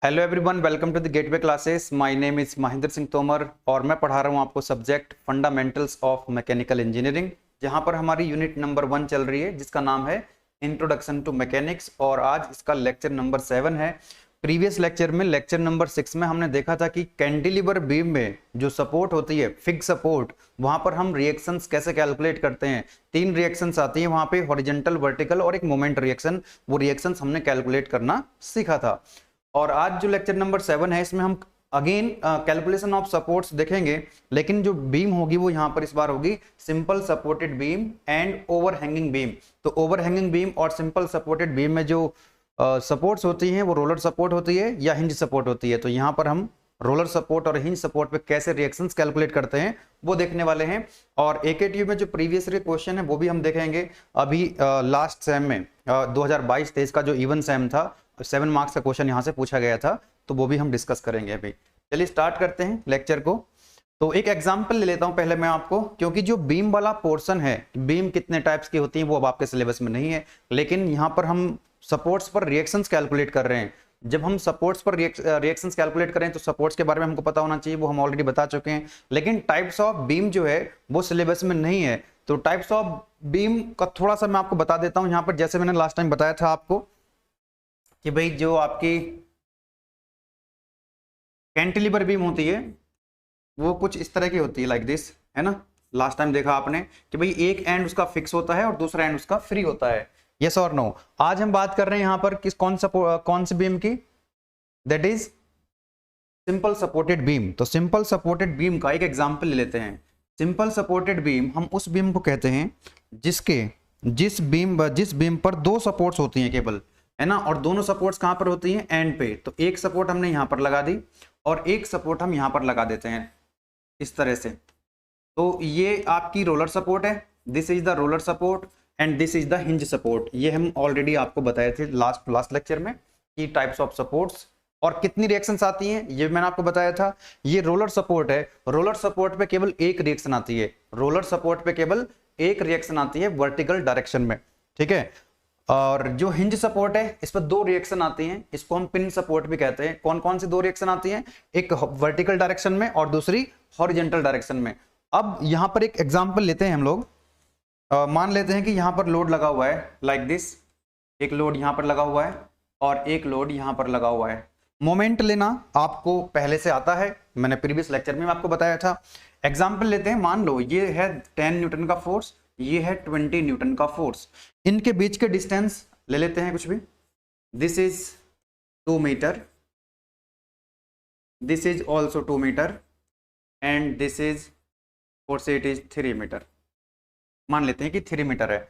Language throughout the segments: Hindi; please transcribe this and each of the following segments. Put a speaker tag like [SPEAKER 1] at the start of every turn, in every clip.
[SPEAKER 1] Hello everyone, welcome to the gateway classes. My name is Mahendra Singh Tomar और मैं पढ़ा रहा हूँ आपको subject fundamentals of mechanical engineering, जहाँ पर हमारी यूनिट नंबर 1 चल रही है जिसका नाम है इंट्रोडक्शन टू मैकेनिक्स और आज इसका लेक्चर नंबर 7 है। प्रीवियस लेक्चर में लेक्चर नंबर 6 में हमने देखा था कि कैंटिलीवर बीम में जो सपोर्ट होती है, फिक्स सपोर्ट, वहां पर हम रिएक्शंस कैसे कैलकुलेट करते हैं। 3 रिएक्शंस आती हैं वहां पे, हॉरिजॉन्टल, वर्टिकल और एक मोमेंट रिएक्शन। वो रिएक्शंस हमने कैलकुलेट करना सीखा था। और आज जो लेक्चर नंबर 7 है इसमें हम अगेन कैलकुलेशन ऑफ सपोर्ट्स देखेंगे, लेकिन जो बीम होगी वो यहाँ पर इस बार होगी simple supported beam and overhanging beam. तो ओवरहैंगिंग बीम और सिंपल सपोर्टेड बीम में जो सपोर्ट्स होती हैं वो रोलर सपोर्ट होती है या हिंज सपोर्ट होती है। तो यहाँ पर हम रोलर सपोर्ट और हिंज सपोर्ट पे कैसे रिएक्शंस कैलकुलेट करते हैं वो देखने वाले हैं। और एकेटीयू में जो प्रीवियस ईयर क्वेश्चन है वो भी हम देखेंगे। अभी लास्ट सेम में 2022-23 का जो इवन सेम था, 7 मार्क्स का क्वेश्चन यहाँ से पूछा गया था, तो वो भी हम डिस्कस करेंगे। अभी चलिए स्टार्ट करते हैं लेक्चर को। तो एक एग्जांपल ले लेता हूं पहले मैं आपको, क्योंकि जो बीम वाला पोर्शन है, बीम कितने टाइप्स की होती हैं वो अब आपके सिलेबस में नहीं है, लेकिन यहाँ पर हम सपोर्ट्स पर रिएक्शंस कैलकुलेट कर रहे हैं। जब हम सपोर्ट्स पर रिएक्शंस कैलकुलेट करें तो सपोर्ट्स के बारे में हमको पता होना चाहिए, वो हम ऑलरेडी बता चुके हैं। लेकिन टाइप्स ऑफ बीम जो है वो सिलेबस में नहीं है, तो टाइप्स ऑफ बीम का थोड़ा सा मैं आपको बता देता हूँ यहाँ पर। जैसे मैंने लास्ट टाइम बताया था आपको कि भाई जो आपकी कैंटिलीवर बीम होती है वो कुछ इस तरह की होती है, लाइक दिस, है ना। लास्ट टाइम देखा आपने कि भाई एक एंड उसका फिक्स होता है और दूसरा एंड उसका फ्री होता है। यस और नो। आज हम बात कर रहे हैं यहाँ पर किस कौन सी बीम की, that is simple supported beam. तो सिंपल सपोर्टेड बीम का एक एग्जांपल ले लेते हैं। सिंपल सपोर्टेड बीम हम उस बीम को कहते हैं जिस बीम पर 2 सपोर्ट्स होती हैं केवल, है ना। और दोनों सपोर्ट्स कहां पर होती हैं? एंड पे। तो एक सपोर्ट हमने यहां पर लगा दी और एक सपोर्ट हम यहां पर लगा देते हैं इस तरह से। तो ये आपकी रोलर सपोर्ट है, this is the roller support and this is the hinge support. ये हम ऑलरेडी आपको बताए थे लास्ट लेक्चर में कि टाइप्स ऑफ सपोर्ट्स और कितनी रिएक्शंस आती हैं ये मैंने आपको बताया था। ये रोलर सपोर्ट है, रोलर सपोर्ट पे केवल एक रिएक्शन आती है, रोलर सपोर्ट पे केवल एक रिएक्शन आती है वर्टिकल डायरेक्शन में, ठीक है। और जो हिंज सपोर्ट है इस पर 2 रिएक्शन आती हैं, इसको हम पिन सपोर्ट भी कहते हैं। कौन कौन सी 2 रिएक्शन आती हैं? एक वर्टिकल डायरेक्शन में और दूसरी हॉरिजॉन्टल डायरेक्शन में। अब यहां पर एक एग्जांपल लेते हैं हम लोग। मान लेते हैं कि यहां पर लोड लगा हुआ है लाइक दिस, एक लोड यहां पर लगा हुआ है और एक लोड यहां पर लगा हुआ है। मोमेंट लेना आपको पहले से आता है, मैंने प्रीवियस लेक्चर में आपको बताया था। एग्जांपल लेते हैं, मान लो ये है 10 न्यूटन का फोर्स, ये है 20 न्यूटन का फोर्स। इनके बीच के डिस्टेंस ले लेते हैं कुछ भी। This is 2 meter, this is also 2 meter and this is, और से इट इज 3 मीटर। मान लेते हैं कि 3 मीटर है।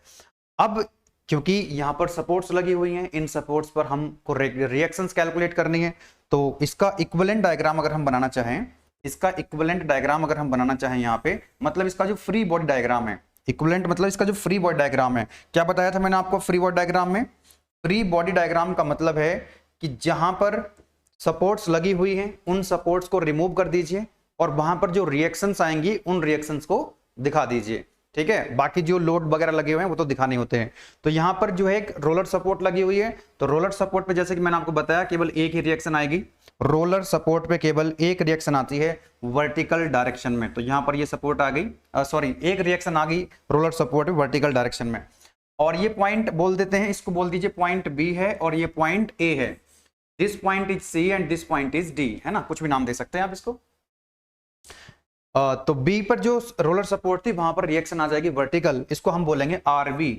[SPEAKER 1] अब क्योंकि यहां पर सपोर्ट्स लगी हुई हैं, इन सपोर्ट्स पर हमको रिएक्शंस कैलकुलेट करनी है, तो इसका इक्विवेलेंट डायग्राम अगर हम बनाना चाहें, इसका इक्विवेलेंट डायग्राम अगर हम बनाना चाहें यहाँ पे, मतलब इसका जो फ्री बॉडी डायग्राम है, इक्विवेलेंट मतलब इसका जो फ्री बॉडी डायग्राम है, क्या बताया था मैंने आपको फ्री बॉडी डायग्राम में? फ्री बॉडी डायग्राम का मतलब है कि जहां पर सपोर्ट्स लगी हुई हैं उन सपोर्ट्स को रिमूव कर दीजिए और वहां पर जो रिएक्शंस आएंगी उन रिएक्शंस को दिखा दीजिए, ठीक है। बाकी जो लोड वगैरह लगे हुए हैं वो तो दिखाने होते हैं। तो यहां पर जो है एक रोलर सपोर्ट लगी हुई है, तो रोलर सपोर्ट पे जैसे कि मैंने आपको बताया केवल एक ही रिएक्शन आएगी। रोलर सपोर्ट पे केवल एक रिएक्शन आती है वर्टिकल डायरेक्शन में। तो यहां पर ये सपोर्ट आ गई, सॉरी एक रिएक्शन आ गई रोलर सपोर्ट वर्टिकल डायरेक्शन में। और ये पॉइंट बोल देते हैं, इसको बोल दीजिए पॉइंट बी है और ये पॉइंट ए है। This point is C and this point is D, है ना, कुछ भी नाम दे सकते हैं आप इसको। तो बी पर जो रोलर सपोर्ट थी वहां पर रिएक्शन आ जाएगी वर्टिकल, इसको हम बोलेंगे आर बी,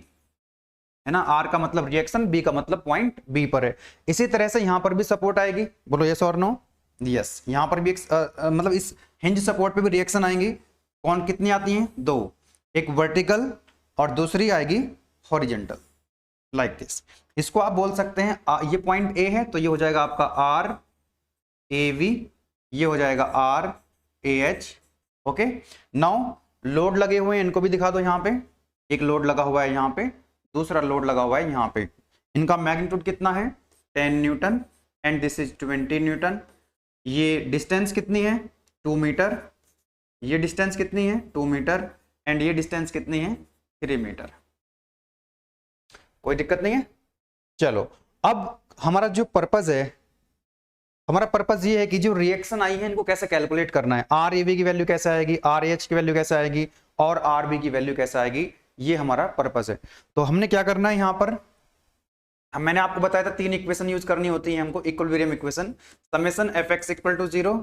[SPEAKER 1] है ना। आर का मतलब रिएक्शन, बी का मतलब पॉइंट बी पर है। इसी तरह से यहां पर भी सपोर्ट आएगी, बोलो यस और नो। यस, यहां पर भी मतलब इस हिंज सपोर्ट पे भी रिएक्शन आएंगी। कौन कितनी आती हैं? 2, एक वर्टिकल और दूसरी आएगी हॉरिजॉन्टल, लाइक दिस। इसको आप बोल सकते हैं ये पॉइंट ए है तो ये हो जाएगा आपका आर ए वी, ये हो जाएगा R A H, okay. Now load लगे हुए हैं, इनको भी दिखा दो। यहाँ पे एक लोड लगा हुआ है, यहाँ पे दूसरा लोड लगा हुआ है यहाँ पे। इनका मैग्नीट्यूड कितना है? 10 Newton and this is 20 Newton. ये डिस्टेंस कितनी है? 2 मीटर। ये डिस्टेंस कितनी है? 2 मीटर एंड ये डिस्टेंस कितनी है? 3 मीटर। कोई दिक्कत नहीं है। चलो अब हमारा जो पर्पज है हमारा पर्पस ये है कि जो रिएक्शन आई है इनको कैसे कैलकुलेट करना है, आर ए बी की वैल्यू कैसे आएगी, आर एच की वैल्यू कैसे आएगी और आर बी की वैल्यू कैसे आएगी, ये हमारा पर्पस है। तो हमने क्या करना है यहाँ पर, मैंने आपको बताया था 3 इक्वेशन यूज करनी होती है हमको, equilibrium equation, summation F X equal to 0,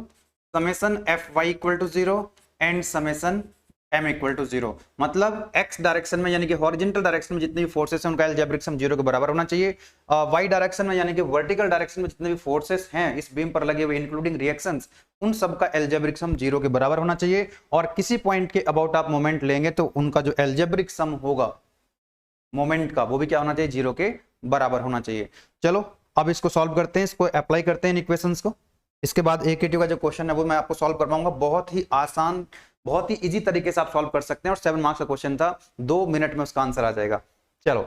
[SPEAKER 1] summation F Y equal to 0 and summation m equal to 0। मतलब x डायरेक्शन में यानी कि हॉरिजॉन्टल डायरेक्शन में जितने भी फोर्सेस हैं उनका अलजेब्रिक सम 0 के बराबर होना चाहिए। y डायरेक्शन में यानी कि वर्टिकल डायरेक्शन में जितने भी फोर्सेस हैं इस बीम पर लगे हुए इंक्लूडिंग रिएक्शंस, उन सब का अलजेब्रिक सम 0 के बराबर होना चाहिए। और किसी पॉइंट के अबाउट आप मोमेंट लेंगे तो उनका जो अलजेब्रिक सम होगा मोमेंट का वो भी क्या होना चाहिए, 0 के बराबर होना चाहिए। चलो अब इसको सॉल्व करते हैं, इसको अप्लाई करते हैं इक्वेशंस को। इसके बाद AKT का जो क्वेश्चन है वो मैं आपको सॉल्व कर पाऊंगा, बहुत ही आसान, बहुत ही इजी तरीके से आप सॉल्व कर सकते हैं और 7 मार्क्स का क्वेश्चन था, 2 मिनट में उसका आंसर आ जाएगा। चलो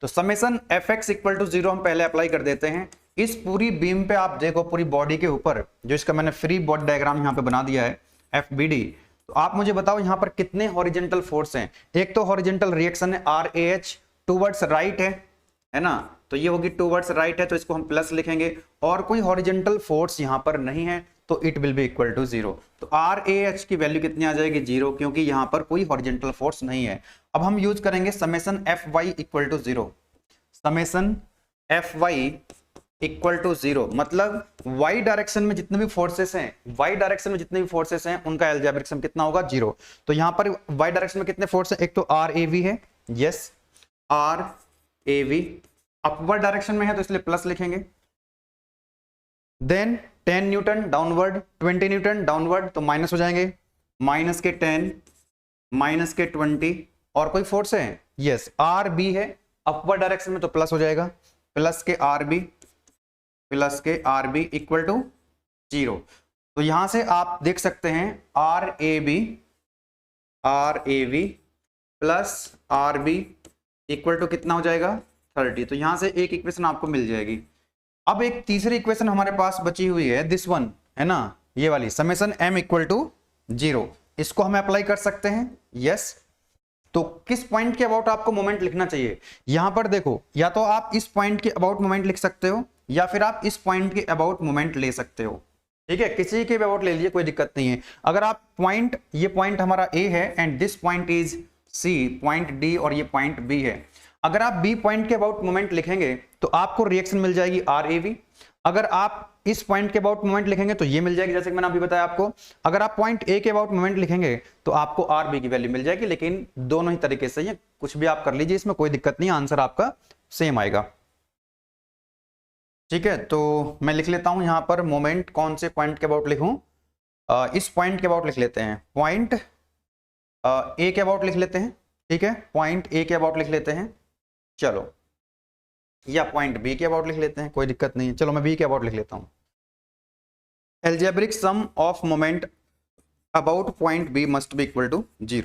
[SPEAKER 1] तो summation F X equal to 0 हम पहले अप्लाई कर देते हैं। इस पूरी बीम पे आप देखो, पूरी बॉडी के ऊपर जो इसका मैंने फ्री बॉडी डायग्राम यहाँ पे बना दिया है FBD, तो आप मुझे बताओ यहाँ पर कितने हॉरिजॉन्टल फोर्स हैं। एक तो हॉरिजॉन्टल रिएक्शन है RAH टूवर्ड्स राइट है ना, तो ये होगी टूवर्ड्स राइट है तो इसको हम प्लस लिखेंगे, और कोई हॉरिजॉन्टल फोर्स यहाँ पर नहीं है तो it will be equal to 0। तो RAH की वैल्यू कितनी आ जाएगी, 0, क्योंकि यहाँ पर कोई हॉरिजॉन्टल फोर्स नहीं है। अब हम यूज करेंगे summation FY equal to 0, summation FY equal to 0, मतलब y डायरेक्शन में जितने भी फोर्सेस हैं, y डायरेक्शन में जितने भी फोर्सेस हैं उनका अलजेब्रिक सम कितना होगा, 0। तो यहाँ पर y डायरेक्शन में कितने फोर्स हैं, एक तो RAV है, यस RAV, अपवर्ड डायरेक्शन में है तो इसलिए प्लस लिखेंगे, then 10 newton downward, 20 newton downward तो माइनस हो जाएंगे, माइनस के 10, माइनस के 20, और कोई फोर्स है, यस RB है, अपवर्ड डायरेक्शन में तो प्लस हो जाएगा, प्लस के RB, प्लस के RB इक्वल टू 0। तो यहां से आप देख सकते हैं RAV plus RB equal to कितना हो जाएगा, 30। तो यहां से एक इक्वेशन आपको मिल जाएगी। अब एक तीसरी इक्वेशन हमारे पास बची हुई है, दिस वन है ना, ये वाली समेशन m इक्वल टू 0, इसको हम अप्लाई कर सकते हैं, यस। तो किस पॉइंट के अबाउट आपको मोमेंट लिखना चाहिए, यहां पर देखो, या तो आप इस पॉइंट के अबाउट मोमेंट लिख सकते हो या फिर आप इस पॉइंट के अबाउट मोमेंट ले सकते हो, ठीक है, किसी के अबाउट ले लीजिए, कोई दिक्कत नहीं है। अगर आप पॉइंट, ये पॉइंट हमारा A है and this point is C, point D और ये पॉइंट B है, अगर आप B पॉइंट के अबाउट मोमेंट लिखेंगे तो आपको रिएक्शन मिल जाएगी RAV। अगर आप इस पॉइंट के अबाउट मोमेंट लिखेंगे तो ये मिल जाएगी, जैसे कि मैंने अभी बताया आपको। अगर आप पॉइंट A के अबाउट मोमेंट लिखेंगे तो आपको RB की वैल्यू मिल जाएगी, लेकिन दोनों ही तरीके से ये कुछ भी आप कर लीजिए, इसमें कोई दिक्कत नहीं, आंसर आपका सेम आएगा, ठीक है। तो मैं लिख लेता हूं यहां पर मोमेंट, कौन से पॉइंट के अबाउट लिखूं, इस पॉइंट के अबाउट लिख लेते हैं, पॉइंट A के अबाउट लिख लेते हैं, ठीक है, पॉइंट A के अबाउट लिख लेते हैं, चलो, या पॉइंट B के अबाउट लिख लेते हैं, कोई दिक्कत नहीं है, चलो मैं B के अबाउट लिख लेता हूं। Algebraic sum of moment about point B must be equal to 0।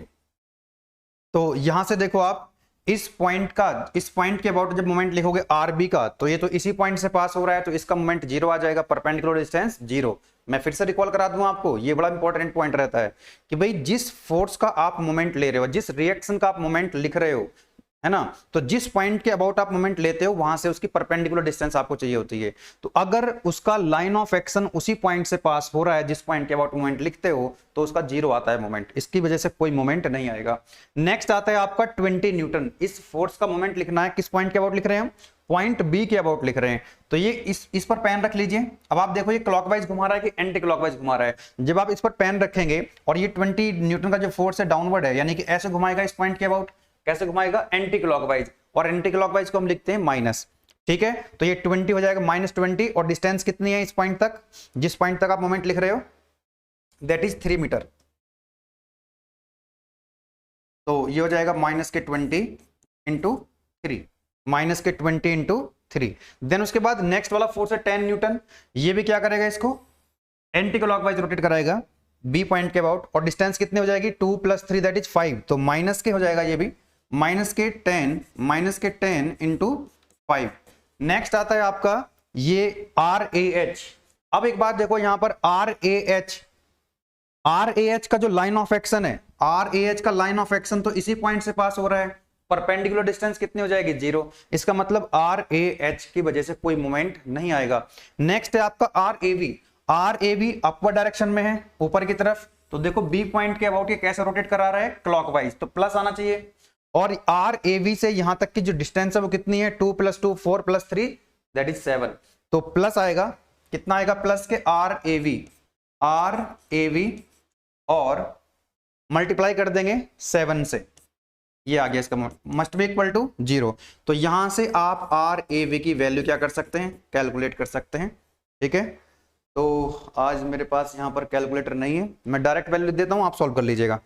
[SPEAKER 1] तो यहां से देखो आप इस पॉइंट का, इस पॉइंट के अबाउट जब मोमेंट लिखोगे RB का, तो ये तो इसी पॉइंट से पास हो रहा है तो इसका मोमेंट 0 आ जाएगा, परपेंडिकुलर डिस्टेंस 0। मैं फिर से रिकॉल करा दूं आपको, ये बड़ा इंपॉर्टेंट पॉइंट रहता है कि भाई जिस फोर्स का आप मोमेंट ले रहे हो, जिस रिएक्शन का आप मोमेंट लिख रहे हो, है ना, तो जिस पॉइंट के अबाउट आप मोमेंट लेते हो वहां से उसकी परपेंडिकुलर डिस्टेंस आपको चाहिए होती है। तो अगर उसका लाइन ऑफ एक्शन उसी पॉइंट से पास हो रहा है जिस पॉइंट के अबाउट मोमेंट लिखते हो तो उसका 0 आता है मोमेंट, इसकी वजह से कोई मोमेंट नहीं आएगा। नेक्स्ट आता है आपका 20 न्यूटन, इस फोर्स का मोमेंट लिखना है, किस पॉइंट के अबाउट लिख रहे हैं हम, पॉइंट B के अबाउट लिख रहे हैं। तो ये इस पर पेन रख लीजिए। अब आप देखो ये क्लॉकवाइज घुमा रहा है कि एंटी क्लॉकवाइज घुमा रहा है। जब आप इस पर पेन रखेंगे और ये 20 न्यूटन का जो फोर्स है डाउनवर्ड है, यानी कि ऐसे घुमाएगा इस पॉइंट के अबाउट, कैसे घुमाएगा, एंटी क्लॉकवाइज, और एंटी क्लॉकवाइज को हम लिखते हैं माइनस, ठीक है। तो ये 20 हो जाएगा, -20, और डिस्टेंस कितनी है इस पॉइंट तक, जिस पॉइंट तक आप मोमेंट लिख रहे हो, दैट इज 3 मीटर। तो ये हो जाएगा -20 इंटू 3, -20 इंटू 3। देन उसके बाद नेक्स्ट वाला फोर्स है 10 न्यूटन, ये भी क्या करेगा, इसको एंटी क्लॉकवाइज रोटेट कराएगा B पॉइंट के अबाउट, और डिस्टेंस कितनी हो जाएगी, 2 + 3 दैट इज 5, तो माइनस के हो जाएगा ये भी, -10 इंटू 5। नेक्स्ट आता है आपका ये RAH। अब एक बात देखो यहां पर RAH का जो लाइन ऑफ एक्शन है, RAH का लाइन ऑफ एक्शन तो इसी पॉइंट से पास हो रहा है, परपेंडिकुलर डिस्टेंस कितनी हो जाएगी 0। इसका मतलब आर ए एच की वजह से कोई मोमेंट नहीं आएगा। नेक्स्ट है आपका R A V. R A V upward direction में है, ऊपर की तरफ। तो देखो बी पॉइंट के अबाउट ये कैसे रोटेट करा रहा है, क्लॉकवाइज, तो प्लस आना चाहिए। और आर ए वी से यहां तक की जो डिस्टेंस है वो कितनी है, 2 + 2 4 + 3 दैट इज 7। तो प्लस आएगा, कितना आएगा प्लस के आर ए वी और मल्टीप्लाई कर देंगे 7 से, ये आ गया, इसका मस्ट बी इक्वल टू 0। तो यहां से आप आर ए वी की वैल्यू क्या कर सकते हैं, कैलकुलेट कर सकते हैं। ठीक है, तो आज मेरे पास यहां पर कैलकुलेटर नहीं है, मैं डायरेक्ट वैल्यू देता हूं, आप सॉल्व कर लीजिएगा।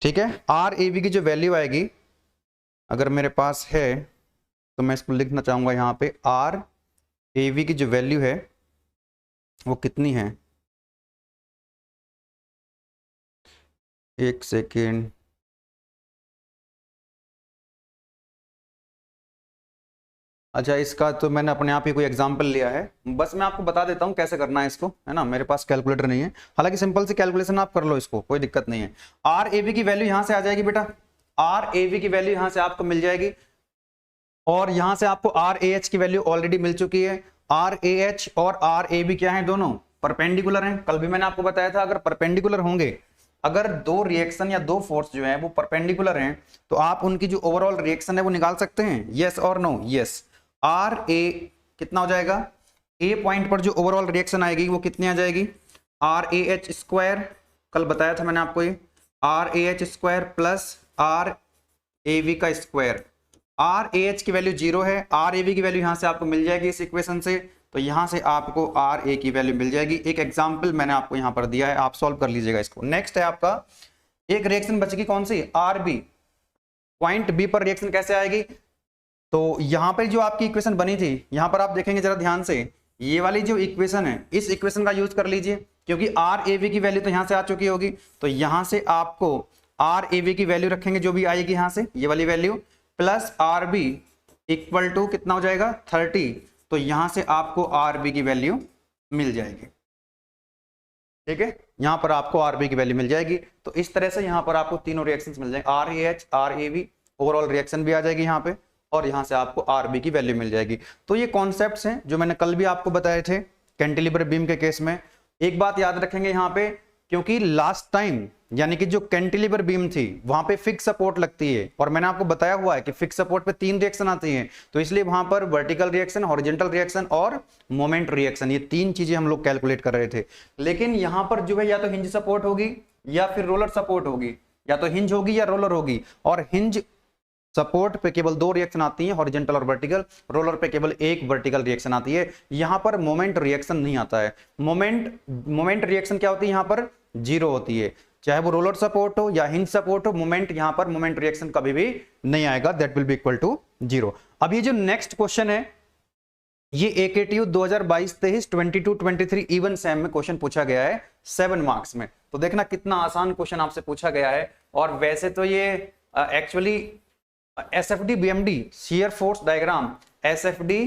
[SPEAKER 1] ठीक है, आर ए वी की जो वैल्यू आएगी, अगर मेरे पास है तो मैं इसको लिखना चाहूंगा यहां पे, आर ए वी की जो वैल्यू है वो कितनी है, एक सेकेंड, अच्छा इसका तो मैंने अपने आप ही कोई एग्जांपल लिया है, बस मैं आपको बता देता हूँ कैसे करना है इसको, है ना। मेरे पास कैलकुलेटर नहीं है, हालांकि सिंपल सी कैलकुलेशन आप कर लो, इसको कोई दिक्कत नहीं है। आर ए वी की वैल्यू यहां से आ जाएगी बेटा, आर ए वी की वैल्यू यहां से आपको मिल जाएगी, और यहां से आपको आर ए एच की वैल्यू ऑलरेडी मिल चुकी है। आर ए एच और आर ए बी क्या है, दोनों परपेंडिकुलर हैं। कल भी मैंने आपको बताया था, अगर परपेंडिकुलर होंगे, अगर दो रिएक्शन या दो फोर्स जो है वो परपेंडिकुलर हैं, तो आप उनकी जो ओवरऑल रिएक्शन है वो निकाल सकते हैं, यस और नो, यस। आर ए कितना हो जाएगा, ए पॉइंट पर जो ओवरऑल रिएक्शन आएगी वो कितनी आ जाएगी, आर ए एच स्क्वायर, कल बताया था मैंने आपको ये, R A H square plus R A V का स्क्वायर। आर ए एच की वैल्यू 0 है, आर ए वी की वैल्यू यहां से आपको मिल जाएगी इस इक्वेशन से, तो यहां से आपको आर ए की वैल्यू मिल जाएगी। एक एग्जांपल मैंने आपको यहां पर दिया है, आप सॉल्व कर लीजिएगा इसको। नेक्स्ट है आपका एक रिएक्शन बचेगी, कौन सी, आर बी। पॉइंट बी पर रिएक्शन कैसे आएगी, तो यहां पर जो आपकी इक्वेशन बनी थी, यहां पर आप देखेंगे जरा ध्यान से, ये वाली जो इक्वेशन है, इस इक्वेशन का यूज कर लीजिए, क्योंकि आर ए वी की वैल्यू तो यहां से आ चुकी होगी, तो यहां से आपको आर ए वी की वैल्यू रखेंगे जो भी आएगी यहां से, ये वाली value, plus R B equal to कितना हो जाएगा 30, तो यहां से आपको आर बी की वैल्यू मिल जाएगी। ठीक है, यहां पर आपको आर बी की वैल्यू मिल जाएगी। तो इस तरह से यहां पर आपको तीनों रिएक्शंस मिल जाएंगे, R A H, R A V, overall reaction भी आ जाएगी यहां पे, और यहां से आपको आर बी की वैल्यू मिल जाएगी। तो ये कॉन्सेप्ट्स हैं जो मैंने कल भी आपको बताए थे कैंटिलीवर बीम के केस में। एक बात याद रखेंगे यहां पे, क्योंकि लास्ट टाइम यानी कि जो कैंटिलीवर बीम थी वहां पे फिक्स सपोर्ट लगती है, और मैंने आपको बताया हुआ है कि फिक्स सपोर्ट पे 3 रिएक्शन आती हैं, तो इसलिए वहां पर वर्टिकल रिएक्शन, हॉरिजॉन्टल रिएक्शन और मोमेंट रिएक्शन, ये 3 चीजें हम लोग कैलकुलेट कर रहे थे। लेकिन यहां पर जो है या तो हिंज सपोर्ट होगी या फिर रोलर सपोर्ट होगी, या तो हिंज होगी या रोलर होगी, और हिंज सपोर्ट पे केवल 2 रिएक्शन आती हैं, हॉरिजॉन्टल और वर्टिकल, रोलर पे केवल एक वर्टिकल रिएक्शन आती है। यहां पर मोमेंट रिएक्शन नहीं आता है। मोमेंट रिएक्शन क्या होती है, यहां पर 0 होती है, चाहे वो रोलर सपोर्ट हो या हिंज सपोर्ट हो, मोमेंट यहां पर मोमेंट रिएक्शन कभी भी नहीं आएगा, that will be equal to 0। अब ये जो नेक्स्ट क्वेश्चन है, ये एकेटीयू 2022-23 22-23 इवन सेम में क्वेश्चन पूछा गया है 7 मार्क्स में। तो देखना कितना आसान क्वेश्चन आपसे पूछा गया है। और वैसे तो ये actually SFD BMD shear force diagram, SFD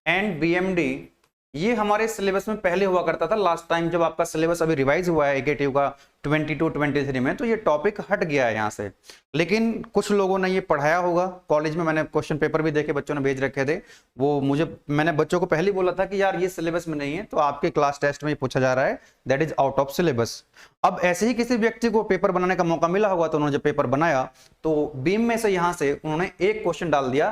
[SPEAKER 1] and BMD, ये हमारे सिलेबस में पहले हुआ करता था। लास्ट टाइम जब आपका सिलेबस अभी रिवाइज हुआ है एकेटीयू का 22-23 में, तो ये टॉपिक हट गया है यहाँ से। लेकिन कुछ लोगों ने ये पढ़ाया होगा कॉलेज में, मैंने क्वेश्चन पेपर भी देखे, बच्चों ने भेज रखे थे वो मुझे, मैंने बच्चों को पहले बोला था कि यार ये सिलेबस में नहीं है, तो आपके क्लास टेस्ट में ये पूछा जा रहा है, that is out of syllabus. अब ऐसे ही किसी व्यक्ति को पेपर बनाने का मौका मिला होगा, तो उन्होंने जब पेपर बनाया तो बीम में से यहाँ से उन्होंने एक क्वेश्चन डाल दिया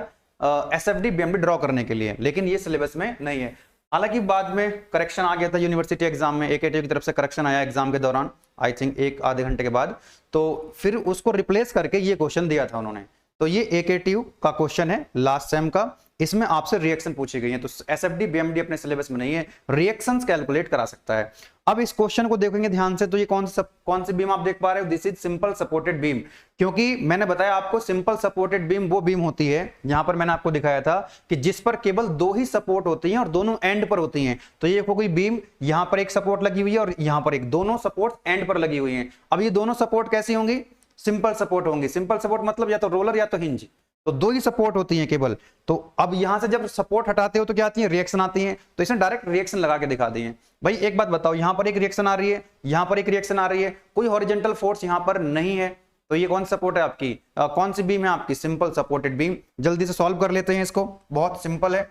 [SPEAKER 1] एसएफडी बीएमडी ड्रॉ करने के लिए, लेकिन ये सिलेबस में नहीं है। हालांकि बाद में करेक्शन आ गया था यूनिवर्सिटी एग्जाम में, एकेटीयू की तरफ से करेक्शन आया एग्जाम के दौरान, आई थिंक 1 आधे घंटे के बाद, तो फिर उसको रिप्लेस करके ये क्वेश्चन दिया था उन्होंने। तो ये एकेटीयू का क्वेश्चन है लास्ट सेम का, इसमें आपसे रिएक्शन पूछी गई है। तो एसएफडी बीएमडी अपने सिलेबस में नहीं है, रिएक्शंस कैलकुलेट करा सकता है। अब इस क्वेश्चन को देखेंगे ध्यान से, तो ये कौन सी बीम आप देख पा रहे हो, this is simple supported beam. क्योंकि मैंने बताया आपको सिंपल सपोर्टेड बीम वो बीम होती है, यहां पर मैंने आपको दिखाया था कि जिस पर केवल 2 ही सपोर्ट होती हैं और दोनों एंड पर होती हैं। तो ये कोई बीम, यहां पर एक सपोर्ट लगी हुई है और यहां पर एक, दोनों सपोर्ट एंड पर लगी हुई है। अब ये दोनों सपोर्ट कैसी होंगी, सिंपल सपोर्ट होंगी। सिंपल सपोर्ट मतलब या तो रोलर या तो हिंज, तो 2 ही सपोर्ट होती हैं केवल। तो अब यहां से जब सपोर्ट हटाते हो तो क्या आती है, रिएक्शन आती है। तो इसने डायरेक्ट रिएक्शन लगा के दिखा दी है। भाई एक बात बताओ, यहां पर एक रिएक्शन आ रही है, यहां पर एक रिएक्शन आ रही है, कोई हॉरिजॉन्टल फोर्स यहां पर नहीं है, तो ये कौन सा सपोर्ट है आपकी, कौन सी बीम है आपकी, सिंपल सपोर्टेड बीम। जल्दी से सॉल्व कर लेते हैं इसको, बहुत सिंपल है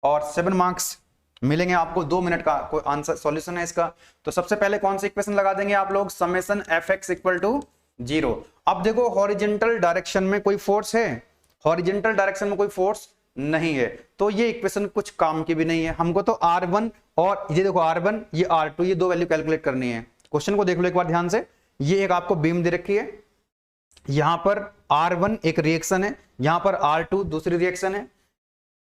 [SPEAKER 1] और 7 मार्क्स मिलेंगे आपको। 2 मिनट का कोई आंसर सॉल्यूशन है इसका। तो सबसे पहले कौन सी इक्वेशन लगा देंगे आप लोग, summation F X equal to 0। अब देखो हॉरिजेंटल डायरेक्शन में कोई फोर्स है, हॉरिजेंटल डायरेक्शन में कोई फोर्स नहीं है, तो ये इक्वेशन कुछ काम की भी नहीं है। हमको तो R1 और ये देखो R1 ये R2 ये 2 वैल्यू कैलकुलेट करनी है। क्वेश्चन को देख लो एक बार ध्यान से। ये एक आपको बीम दे रखी है, यहां पर R1 एक रिएक्शन है, यहां पर R2 दूसरी रिएक्शन है,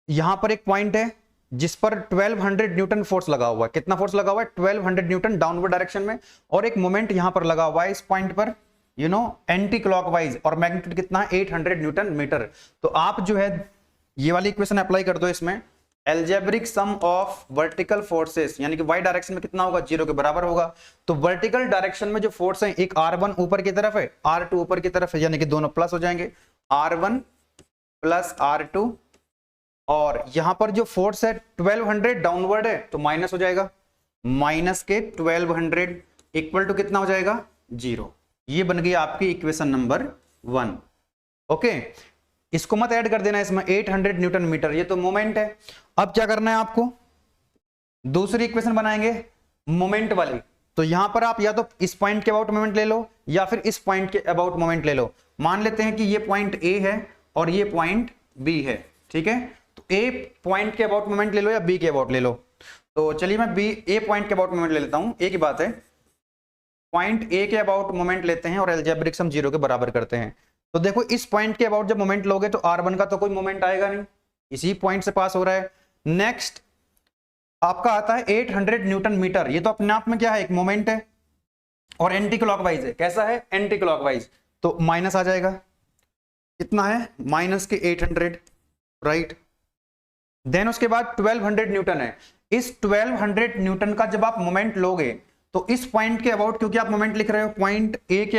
[SPEAKER 1] यहां पर एक पॉइंट है जिस पर 1200 न्यूटन फोर्स लगा हुआ है। कितना फोर्स लगा हुआ है, 1200 न्यूटन डाउनवर्ड डायरेक्शन में, और एक मोमेंट यहां पर लगा हुआ है इस पॉइंट पर एंटी क्लॉकवाइज, और मैग्नीट्यूड कितना है 800 न्यूटन मीटर। तो आप जो है ये वाली इक्वेशन अप्लाई कर दो इसमें, algebraic sum of vertical forces यानी कि वाई डायरेक्शन में कितना होगा, 0 के बराबर होगा। तो वर्टिकल डायरेक्शन में जो फोर्स है, एक R1 ऊपर की तरफ है, R2 ऊपर की तरफ है, यानी कि दोनों प्लस हो जाएंगे, R1 प्लस R2, और यहां पर जो फोर्स है 1200 डाउनवर्ड है तो माइनस हो जाएगा, माइनस के 1200 इक्वल टू कितना हो जाएगा, 0। ये बन गई आपकी इक्वेशन नंबर 1। ओके, इसको मत ऐड कर देना इसमें, 800 न्यूटन मीटर ये तो मोमेंट है। अब क्या करना है आपको, दूसरी इक्वेशन बनाएंगे मोमेंट वाली। तो यहां पर आप या तो इस पॉइंट के अबाउट मोमेंट ले लो या फिर इस पॉइंट के अबाउट मोमेंट ले लो। मान लेते हैं कि ये पॉइंट ए है और ये पॉइंट बी है, ठीक है। तो ए पॉइंट के अबाउट मोमेंट ले लो या बी के अबाउट ले लो। तो चलिए मैं बी ए पॉइंट के अबाउट मोमेंट ले लेता हूं, एक ही बात है। पॉइंट ए के अबाउट मोमेंट लेते हैं और एल्जेब्रिक सम 0 के बराबर करते हैं। तो देखो इस पॉइंट के अबाउट जब मोमेंट लोगे तो R1 का तो कोई मोमेंट आएगा नहीं, इसी पॉइंट से पास हो रहा है। नेक्स्ट आपका आता है 800 न्यूटन मीटर, ये तो अपने आप में क्या है, एक मोमेंट है और एंटी क्लॉकवाइज है। कैसा है, एंटी क्लॉकवाइज, तो माइनस आ जाएगा, कितना है, माइनस के 800, राइट। देन उसके बाद 1200 न्यूटन है। इस 1200 न्यूटन का जब आप मोमेंट लोगे तो इस पॉइंट के अबाउट, क्योंकि आप मोमेंट लिख रहे हो पॉइंट ए के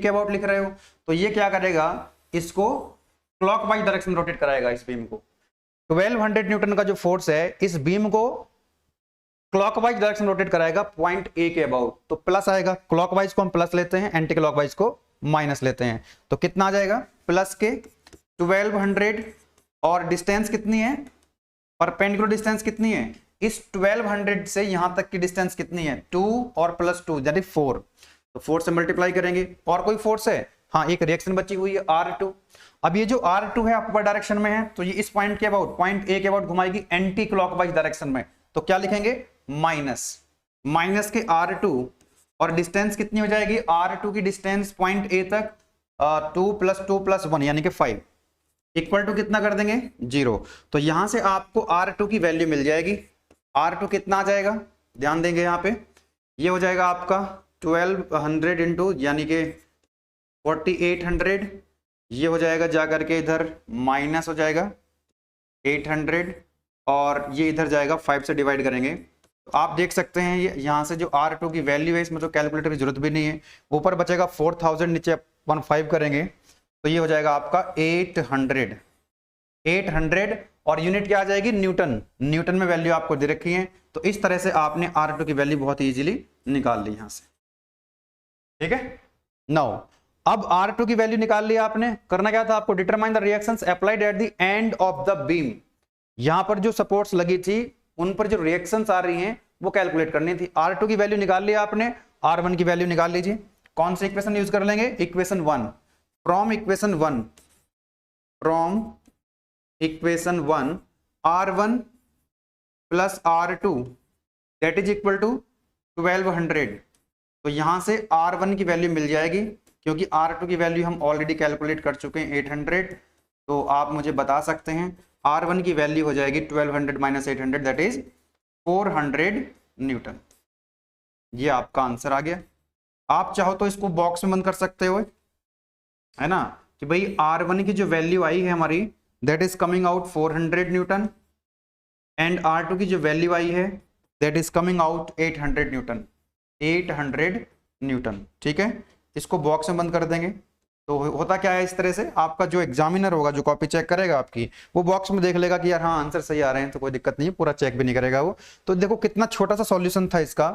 [SPEAKER 1] अबाउट लिख रहे हो, तो ये क्या करेगा, इसको क्लॉकवाइज डायरेक्शन में रोटेट कराएगा इस बीम को। 1200 न्यूटन का जो फोर्स है इस बीम को क्लॉकवाइज डायरेक्शन में रोटेट कराएगा पॉइंट ए के अबाउट, तो प्लस आएगा। क्लॉकवाइज को हम प्लस लेते हैं, एंटी क्लॉकवाइज को माइनस लेते हैं, तो कितना आ जाएगा, प्लस के 1200, और डिस्टेंस कितनी है, परपेंडिकुलर डिस्टेंस कितनी है, इस 1200 से यहां तक की डिस्टेंस कितनी है, 2 और प्लस 2 यानी 4, तो 4 से मल्टीप्लाई करेंगे। और कोई फोर्स है, हाँ एक रिएक्शन बची हुई है R2। अब ये जो R2 है अपर डायरेक्शन में है, तो ये इस पॉइंट के अबाउट, पॉइंट ए के अबाउट घुमाएगी एंटी क्लॉकवाइज डायरेक्शन में, तो क्या लिखेंगे, माइनस के R2, और डिस्टेंस कितनी हो जाएगी, R2 की डिस्टेंस पॉइंट ए तक 2 + 2 + 1 यानी कि 5 इक्वल टू कितना कर देंगे, 0। तो यहां से आपको R2 की वैल्यू मिल जाएगी। R2 कितना आ जाएगा, ध्यान देंगे यहाँ पे, ये हो जाएगा आपका 1200 इंटू यानी कि 4800, ये हो जाएगा जा करके इधर माइनस हो जाएगा 800, और ये इधर जाएगा 5 से डिवाइड करेंगे। तो आप देख सकते हैं ये यहाँ से जो R2 की वैल्यू है इसमें तो कैलकुलेटर की जरूरत भी नहीं है, ऊपर बचेगा 4000, नीचे 15 करेंगे तो ये हो जाएगा आपका 800, और यूनिट क्या आ जाएगी, न्यूटन में वैल्यू आपको दे रखी है। तो इस तरह से आपने R2 की वैल्यू बहुत इजीली निकाल ली यहां से, ठीक है। नाउ अब R2 की वैल्यू निकाल लिया आपने, करना क्या था आपको, determine the reactions applied at the end of the beam. यहां पर जो सपोर्ट्स लगी थी उन पर जो रिएक्शंस आ रही हैं वो कैलकुलेट करनी थी। R2 की वैल्यू निकाल लिया आपने, R1 की वैल्यू निकाल लीजिए। कौन सी इक्वेशन यूज कर लेंगे, equation 1, from equation 1 R1 plus R2 that is equal to 1200। तो यहां से R1 की वैल्यू मिल जाएगी, क्योंकि R2 की वैल्यू हम ऑलरेडी कैलकुलेट कर चुके हैं 800। तो आप मुझे बता सकते हैं R1 की वैल्यू हो जाएगी 1200 माइनस 800 दैट इज 400 न्यूटन। ये आपका आंसर आ गया। आप चाहो तो इसको बॉक्स में बंद कर सकते हो, है ना, कि भाई R1 की जो वैल्यू आई है हमारी that is coming out 400 Newton, and R2 की जो वैल्यू आई है that is coming out 800 Newton, ठीक है। इसको बॉक्स में बंद कर देंगे। तो होता क्या है, इस तरह से आपका जो एग्जामिनर होगा, जो कॉपी चेक करेगा आपकी, वो बॉक्स में देख लेगा कि यार हाँ आंसर सही आ रहे हैं, तो कोई दिक्कत नहीं है, पूरा चेक भी नहीं करेगा वो। तो देखो कितना छोटा सा सॉल्यूशन था इसका,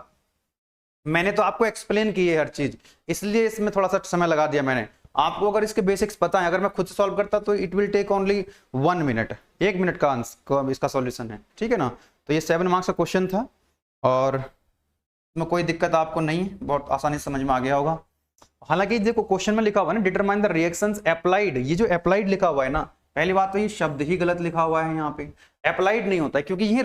[SPEAKER 1] मैंने तो आपको एक्सप्लेन की है हर चीज, इसलिए इसमें थोड़ा सा समय लगा दिया मैंने आपको। अगर इसके बेसिक्स पता है, अगर मैं खुद से सॉल्व करता तो it will take only 1 minute, 1 minute का आंसर इसका सॉल्यूशन है, ठीक है ना। तो ये 7 मार्क्स का क्वेश्चन था और इसमें कोई दिक्कत आपको नहीं, बहुत आसानी से समझ में आ गया होगा। हालांकि देखो क्वेश्चन में लिखा हुआ है ना, डिटरमाइन द रिएक्शंस अप्लाइड, ये जो अप्लाइड लिखा हुआ है ना, पहली बात तो ये शब्द ही गलत लिखा हुआ है, यहाँ पे अप्लाइड नहीं होता है, क्योंकि ये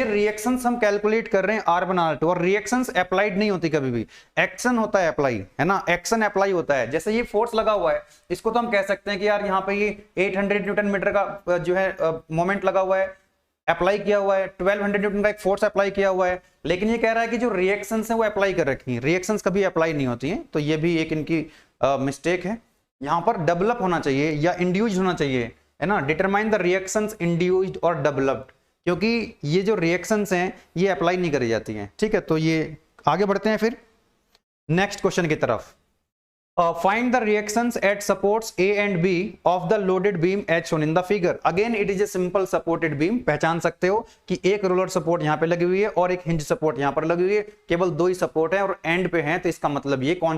[SPEAKER 1] रिएक्शंस हम कैलकुलेट कर रहे हैं R1 R2, और रिएक्शंस अप्लाइड नहीं होती कभी भी, एक्शन होता है अप्लाई, है ना, एक्शन अप्लाई होता है। जैसे ये फोर्स लगा हुआ है, इसको तो हम कह सकते हैं कि यार यहाँ पे ये 800 न्यूटन मीटर का जो है मोमेंट लगा हुआ है, अप्लाई किया हुआ है, 1200 न्यूटन का एक फोर्स अप्लाई किया हुआ है। लेकिन ये कह रहा है कि जो रिएक्शंस है वो अप्लाई कर रखी है, रिएक्शंस कभी अप्लाई नहीं होती हैं, तो ये भी एक इनकी मिस्टेक है। यहाँ पर डेवलप होना चाहिए या इंड्यूस्ड होना चाहिए, है ना, डिटरमाइन द रिएक्शंस इंड्यूस्ड और डेवलप्ड, क्योंकि ये जो रिएक्शंस हैं ये अप्लाई नहीं करी जाती हैं, ठीक है। तो ये आगे बढ़ते हैं फिर नेक्स्ट क्वेश्चन की तरफ। Find the reactions at supports A and B of the loaded beam as shown in the figure. Again it is a simple supported beam, पहचान सकते हो कि एक रोलर सपोर्ट यहाँ पे लगी हुई है और एक हिंज सपोर्ट यहाँ पर लगी हुई है, केवल 2 ही सपोर्ट है और एंड पे है, तो इसका मतलब ये कौन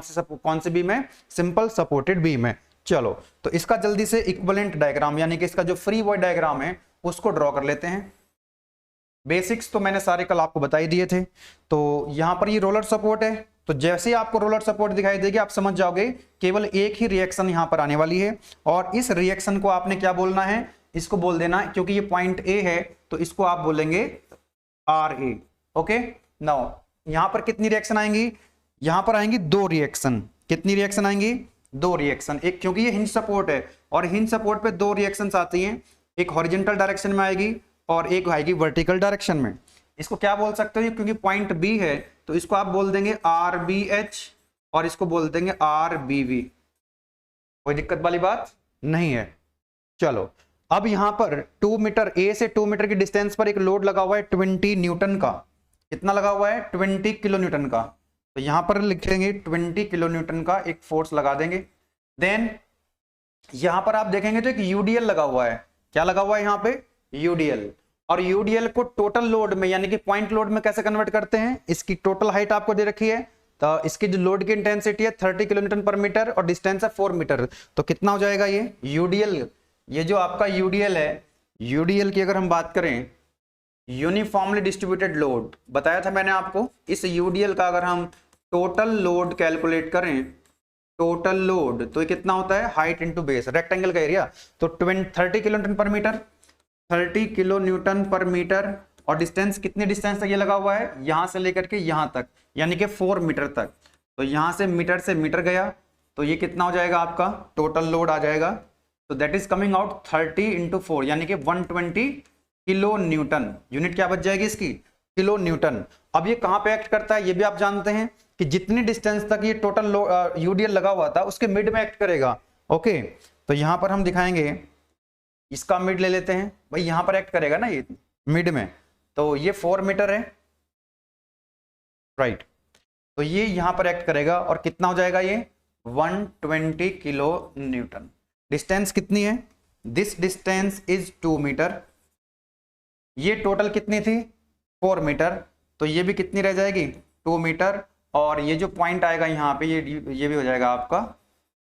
[SPEAKER 1] सी बीम है, सिंपल सपोर्टेड बीम है। चलो तो इसका जल्दी से इक्विवेलेंट डायग्राम यानी कि इसका जो फ्री बॉडी डायग्राम है उसको ड्रॉ कर लेते हैं। बेसिक्स तो मैंने सारे कल आपको बता ही दिए थे। तो यहां पर ये रोलर सपोर्ट है, तो जैसे ही आपको रोलर सपोर्ट दिखाई देगी आप समझ जाओगे केवल एक ही रिएक्शन यहां पर आने वाली है, और इस रिएक्शन को आपने क्या बोलना है, इसको बोल देना, क्योंकि ये पॉइंट ए है तो इसको आप बोलेंगे RA। ओके, नाउ यहां पर कितनी रिएक्शन आएंगी, यहां पर आएंगी 2 रिएक्शन। कितनी रिएक्शन आएंगी, 2 रिएक्शन। एक क्योंकि ये हिंज सपोर्ट है और हिंज सपोर्ट पे 2 रिएक्शंस आती हैं, एक हॉरिजॉन्टल डायरेक्शन में आएगी और एक आएगी वर्टिकल डायरेक्शन में। इसको क्या बोल सकते हो, क्योंकि पॉइंट बी है तो इसको आप बोल देंगे RBH और इसको बोल देंगे RBV। कोई दिक्कत वाली बात नहीं है। चलो अब यहां पर 2 मीटर A से 2 मीटर की डिस्टेंस पर एक लोड लगा हुआ है 20 न्यूटन का। कितना लगा हुआ है, 20 किलो न्यूटन का। तो यहां पर लिखेंगे 20 किलो न्यूटन का एक फोर्स लगा देंगे। देन यहां पर आप देखेंगे तो एक UDL लगा हुआ है। क्या लगा हुआ है यहाँ पे, UDL। और UDL को टोटल लोड में यानी कि पॉइंट लोड में कैसे कन्वर्ट करते हैं, इसकी टोटल हाइट आपको दे रखी है, तो इसकी जो लोड की इंटेंसिटी है 30 किलोन्यूटन पर मीटर और डिस्टेंस है 4 मीटर। तो कितना हो जाएगा ये UDL, ये जो आपका UDL है, UDL की अगर हम बात करें, यूनिफॉर्मली डिस्ट्रीब्यूटेड लोड बताया था मैंने आपको, इस UDL का अगर हम टोटल लोड कैलकुलेट करें, टोटल लोड, तो ये कितना होता है, हाइट इंटू बेस, रेक्टेंगल का एरिया, तो 30 किलो न्यूटन पर मीटर, 30 किलो न्यूटन पर मीटर, और डिस्टेंस कितने डिस्टेंस तक ये लगा हुआ है, यहां से लेकर के यहां तक, यानी कि 4 मीटर तक। तो यहां से मीटर गया, तो ये कितना हो जाएगा आपका टोटल लोड आ जाएगा, तो that is coming out 30 into 4 यानी कि 120 किलो न्यूटन। यूनिट क्या बच जाएगी इसकी, किलो न्यूटन। अब ये कहां पे एक्ट करता है ये भी आप जानते हैं कि जितनी डिस्टेंस तक ये टोटल UDL लगा हुआ था उसके मिड में एक्ट करेगा। ओके, तो यहां पर हम दिखाएंगे, इसका मिड ले लेते हैं भाई, यहां पर एक्ट करेगा ना ये मिड में, तो ये 4 मीटर है, राइट, तो ये यहां पर एक्ट करेगा और कितना हो जाएगा ये 120 किलो न्यूटन। डिस्टेंस कितनी है, दिस डिस्टेंस इज 2 मीटर, ये टोटल कितनी थी 4 मीटर, तो ये भी कितनी रह जाएगी 2 मीटर, और ये जो पॉइंट आएगा यहाँ पे ये भी हो जाएगा आपका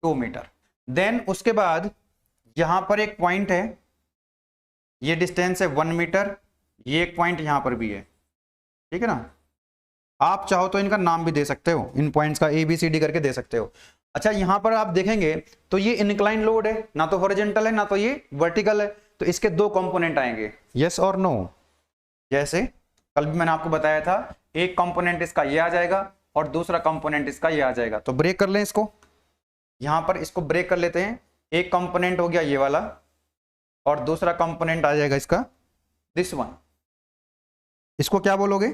[SPEAKER 1] 2 मीटर। देन उसके बाद यहां पर एक पॉइंट है, ये डिस्टेंस है 1 मीटर, ये एक पॉइंट यहां पर भी है, ठीक है ना। आप चाहो तो इनका नाम भी दे सकते हो, इन पॉइंट्स का ABCD करके दे सकते हो। अच्छा, यहां पर आप देखेंगे तो ये इंक्लाइन लोड है, ना तो हॉरिजॉन्टल है ना तो ये वर्टिकल है, तो इसके 2 कंपोनेंट आएंगे, यस और नो। जैसे कल भी मैंने आपको बताया था, एक कंपोनेंट इसका ये आ जाएगा और दूसरा कंपोनेंट इसका ये आ जाएगा। तो ब्रेक कर लें इसको, यहां पर इसको ब्रेक कर लेते हैं। एक कंपोनेंट हो गया ये वाला और दूसरा कंपोनेंट आ जाएगा इसका दिस वन। इसको क्या बोलोगे,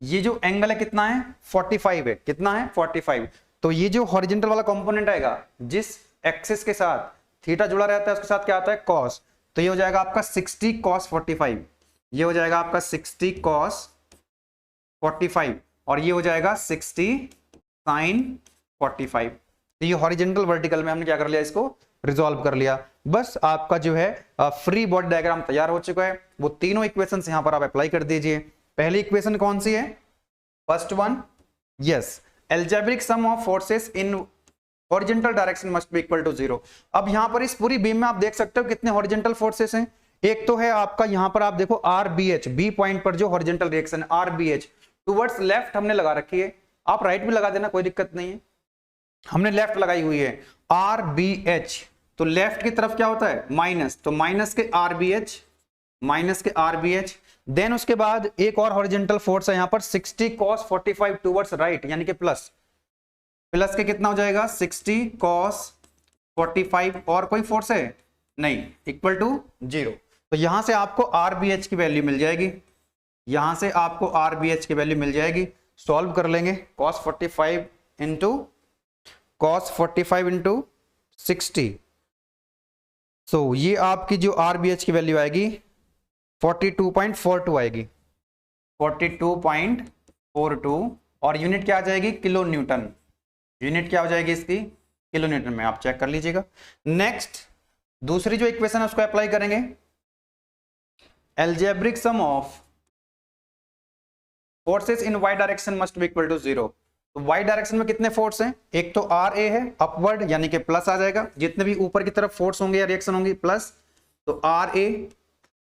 [SPEAKER 1] ये जो एंगल है कितना है 45 है, कितना है 45। तो ये जो हॉरिजॉन्टल वाला कंपोनेंट आएगा, जिस एक्सिस के साथ थीटा जुड़ा रहता है उसके साथ क्या आता है कॉस, तो ये हो जाएगा आपका 60 cos 45, ये हो जाएगा आपका 60 cos 45 और ये हो जाएगा 60 sin 45। तो ये हॉरिजॉन्टल वर्टिकल में हमने क्या कर लिया, इसको रिजॉल्व कर लिया। बस आपका जो है फ्री बॉडी डायग्राम तैयार हो चुका है। वो तीनों इक्वेशंस यहां पर आप अप्लाई कर दीजिए। पहली इक्वेशन कौन सी है, first one, yes, algebraic sum of forces in horizontal direction must be equal to 0। अब यहां पर इस पूरी बीम में आप देख सकते हो कितने हॉरिजॉन्टल फोर्सेस हैं। एक तो है आपका यहां पर आप देखो आरबीएच, बी पॉइंट पर जो हॉरिजॉन्टल रिएक्शन है आरबीएच टुवर्ड्स लेफ्ट हमने लगा रखी है, आप राइट भी लगा देना कोई दिक्कत नहीं है, हमने लेफ्ट लगाई हुई है आरबीएच, तो लेफ्ट की तरफ क्या होता है माइनस, तो माइनस के आरबीएच, माइनस के आरबीएच। देन उसके बाद एक और हॉरिजॉन्टल फोर्स है यहां पर 60 cos 45 टुवर्ड्स राइट, यानी कि प्लस, प्लस के कितना हो जाएगा 60 cos 45, और कोई फोर्स है नहीं, इक्वल टू 0। तो यहां से आपको आरबीएच की वैल्यू मिल जाएगी, यहां से आपको आरबीएच की वैल्यू मिल जाएगी, सॉल्व कर लेंगे cos 45 इंटू cos 45 इंटू 60, सो ये आपकी जो आरबीएच की वैल्यू आएगी 42.42 आएगी, 42.42, और यूनिट क्या आ जाएगी किलो न्यूटन, यूनिट क्या हो जाएगी इसकी किलो न्यूटन में, आप चेक कर लीजिएगा। नेक्स्ट दूसरी जो इक्वेशन है उसको अप्लाई करेंगे, algebraic sum of forces in Y direction must be equal to 0। तो वाई डायरेक्शन में कितने फोर्स हैं, एक तो आर ए है अपवर्ड यानी कि प्लस आ जाएगा, जितने भी ऊपर की तरफ फोर्स होंगे या रिएक्शन होंगी प्लस, तो आर ए।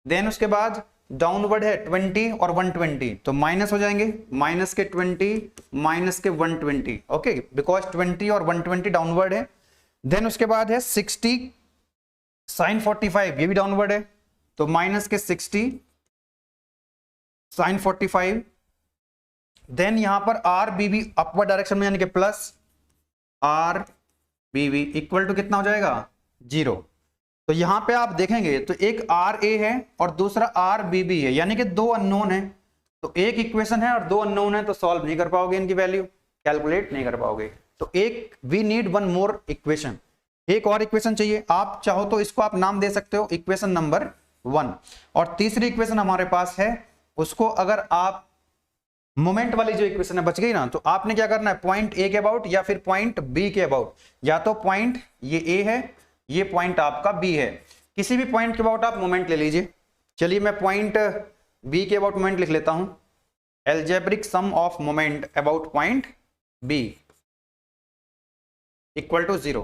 [SPEAKER 1] देन उसके बाद डाउनवर्ड है 20 और 120, तो माइनस हो जाएंगे, माइनस के 20 माइनस के 120, ओके, बिकॉज 20 और 120 डाउनवर्ड है। देन उसके बाद है 60 साइन 45, ये भी डाउनवर्ड है, तो माइनस के 60 साइन 45। देन यहां पर R B B upward direction में यानी कि plus, R B B equal to कितना हो जाएगा 0। तो यहां पे आप देखेंगे तो एक आर ए है और दूसरा आर बी बी है, यानी कि दो अननोन है, तो एक इक्वेशन है और दो अननोन है, तो सॉल्व नहीं कर पाओगे, इनकी वैल्यू कैलकुलेट नहीं कर पाओगे। तो एक we need one more equation, एक और इक्वेशन चाहिए, आप चाहो तो इसको आप नाम दे सकते हो इक्वेशन नंबर 1। और तीसरी इक्वेशन हमारे पास है, उसको अगर आप मोमेंट वाली जो इक्वेशन है बच गई ना, तो आपने क्या करना है पॉइंट ए के अबाउट या फिर पॉइंट बी के अबाउट, या तो पॉइंट ये ए है ये पॉइंट आपका बी है, किसी भी पॉइंट के अबाउट आप मोमेंट ले लीजिए। चलिए मैं पॉइंट बी के अबाउट मोमेंट लिख लेता हूं, algebraic sum of moment about point B equal to 0।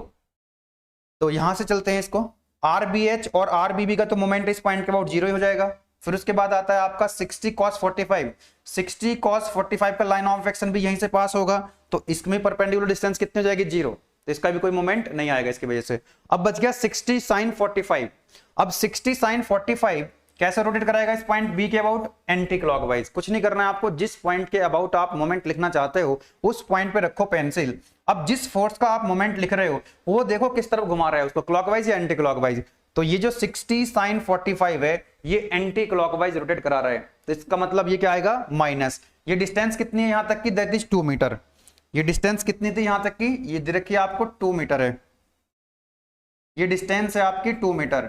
[SPEAKER 1] तो यहां से चलते हैं इसको, आरबीएच और आरबीबी का तो मोमेंट इस पॉइंट के अबाउट 0 ही हो जाएगा। फिर उसके बाद आता है आपका 60 cos 45, 60 cos 45 का लाइन ऑफ एक्शन भी यहीं से पास होगा, तो इसमें परपेंडिकुलर डिस्टेंस कितनी हो जाएगी 0, तो इसका भी कोई मोमेंट नहीं आएगा इसकी वजह से। अब बच गया 60 sin 45, अब 60 sin 45 कैसे रोटेट कराएगा इस पॉइंट बी के अबाउट, एंटी क्लॉकवाइज। कुछ नहीं करना है आपको, जिस पॉइंट के अबाउट आप मोमेंट लिखना चाहते हो उस पॉइंट पे रखो पेंसिल। अब जिस फोर्स का आप मोमेंट लिख रहे हो वो देखो किस तरफ घुमा रहा है उसको, क्लॉकवाइज या एंटी क्लॉकवाइज। तो ये जो 60 sin 45 है ये एंटी क्लॉकवाइज रोटेट करा रहा है, तो इसका मतलब ये क्या आएगा माइनस। ये डिस्टेंस कितनी है यहां तक की, दैट इज 2 मीटर। ये डिस्टेंस कितनी थी यहां तक की, ये देखिए आपको 2 मीटर है, ये डिस्टेंस है आपकी 2 मीटर।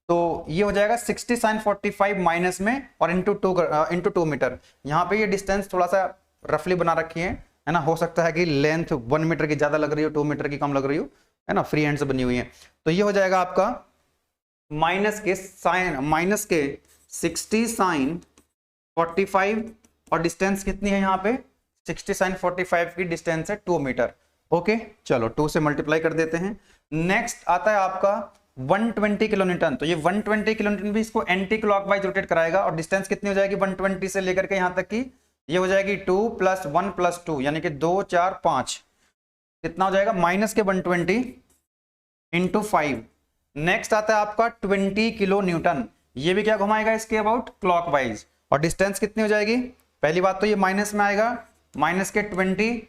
[SPEAKER 1] तो ये हो जाएगा 60 sin 45 माइनस में और इंटू 2 मीटर। यहाँ पे ये डिस्टेंस थोड़ा सा रफली बना रखी है ना, हो सकता है कि लेंथ 1 मीटर की ज्यादा लग रही हो, 2 मीटर की कम लग रही हो, है ना, फ्री हैंड से बनी हुई है। तो ये हो जाएगा आपका माइनस के 60 sin 45 और डिस्टेंस कितनी है यहाँ पे 60 sin 45 की डिस्टेंस है 2 मीटर। ओके चलो 2 से मल्टीप्लाई कर देते हैं। नेक्स्ट आता है आपका 120 किलो न्यूटन, तो ये 120 किलो न्यूटन भी इसको एंटी क्लॉकवाइज रोटेट कराएगा, और डिस्टेंस कितनी हो जाएगी 120 से लेकर के यहाँ तक की, ये हो जाएगी 2 + 1 + 2 यानी कि 2 4 5, कितना हो जाएगा माइनस के 120 इंटू 5। नेक्स्ट आता है आपका 20 किलो न्यूटन, ये भी क्या घुमाएगा इसके अबाउट क्लॉकवाइज, और डिस्टेंस कितनी हो जाएगी, पहली बात तो ये माइनस में आएगा, माइनस के 20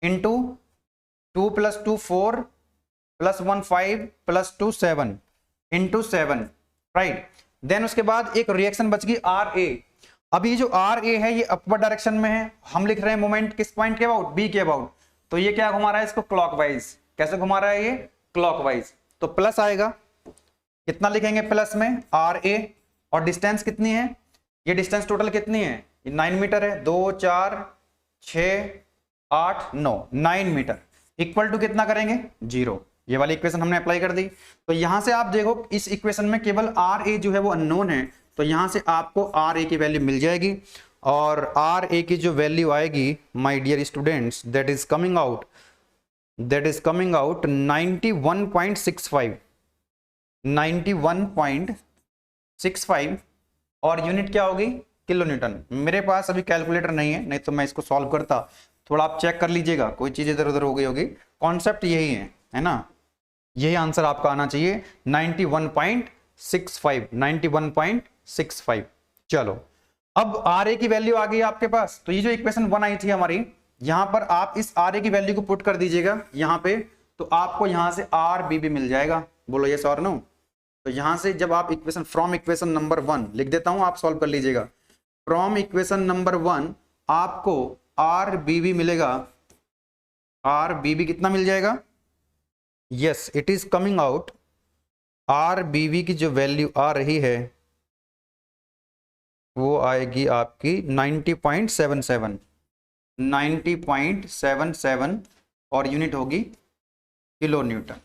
[SPEAKER 1] इंटू 2 + 2 4 + 1 5 + 2 7 इंटू 7, राइट। देन उसके बाद एक रिएक्शन बच गई आर ए। अब ये जो आर ए है ये अपवर्ड डायरेक्शन में है, हम लिख रहे हैं मोमेंट किस पॉइंट के अबाउट, बी के अबाउट, तो ये क्या घुमा रहा है इसको क्लॉकवाइज। कैसे घुमा रहा है ये क्लॉकवाइज, तो प्लस आएगा, कितना लिखेंगे प्लस में आर ए, और डिस्टेंस कितनी है, ये डिस्टेंस टोटल कितनी है, 9 मीटर है, 2 4 6 8 9 9 मीटर, इक्वल टू कितना करेंगे 0। ये वाली इक्वेशन हमने अप्लाई कर दी। तो यहां से आप देखो इस इक्वेशन में केवल आर ए जो है वो अननोन है, तो यहां से आपको आर ए की वैल्यू मिल जाएगी। और आर ए की जो वैल्यू आएगी my dear students, that is coming out 91.65 और यूनिट क्या होगी, किलो न्यूटन। मेरे पास अभी कैलकुलेटर नहीं है, नहीं तो मैं इसको सॉल्व करता। थोड़ा आप चेक कर लीजिएगा, कोई चीज इधर उधर हो गई होगी। कॉन्सेप्ट यही है ना, यही आंसर आपका आना चाहिए 91.65। चलो अब आर ए की वैल्यू आ गई आपके पास, तो ये जो इक्वेशन 1 आई थी हमारी, यहां पर आप इस आर ए की वैल्यू को पुट कर दीजिएगा यहां पे, तो आपको यहां से आर बी भी मिल जाएगा। बोलो यस और नो। तो यहां से जब आप इक्वेशन फ्रॉम इक्वेशन नंबर 1 लिख देता हूं, आप सॉल्व कर लीजिएगा। फ्रॉम इक्वेशन नंबर 1 आपको आर बी भी मिलेगा। आर बी भी कितना मिल जाएगा, yes it is coming out, R B V की जो वैल्यू आ रही है वो आएगी आपकी 90.77 और यूनिट होगी किलो न्यूटन।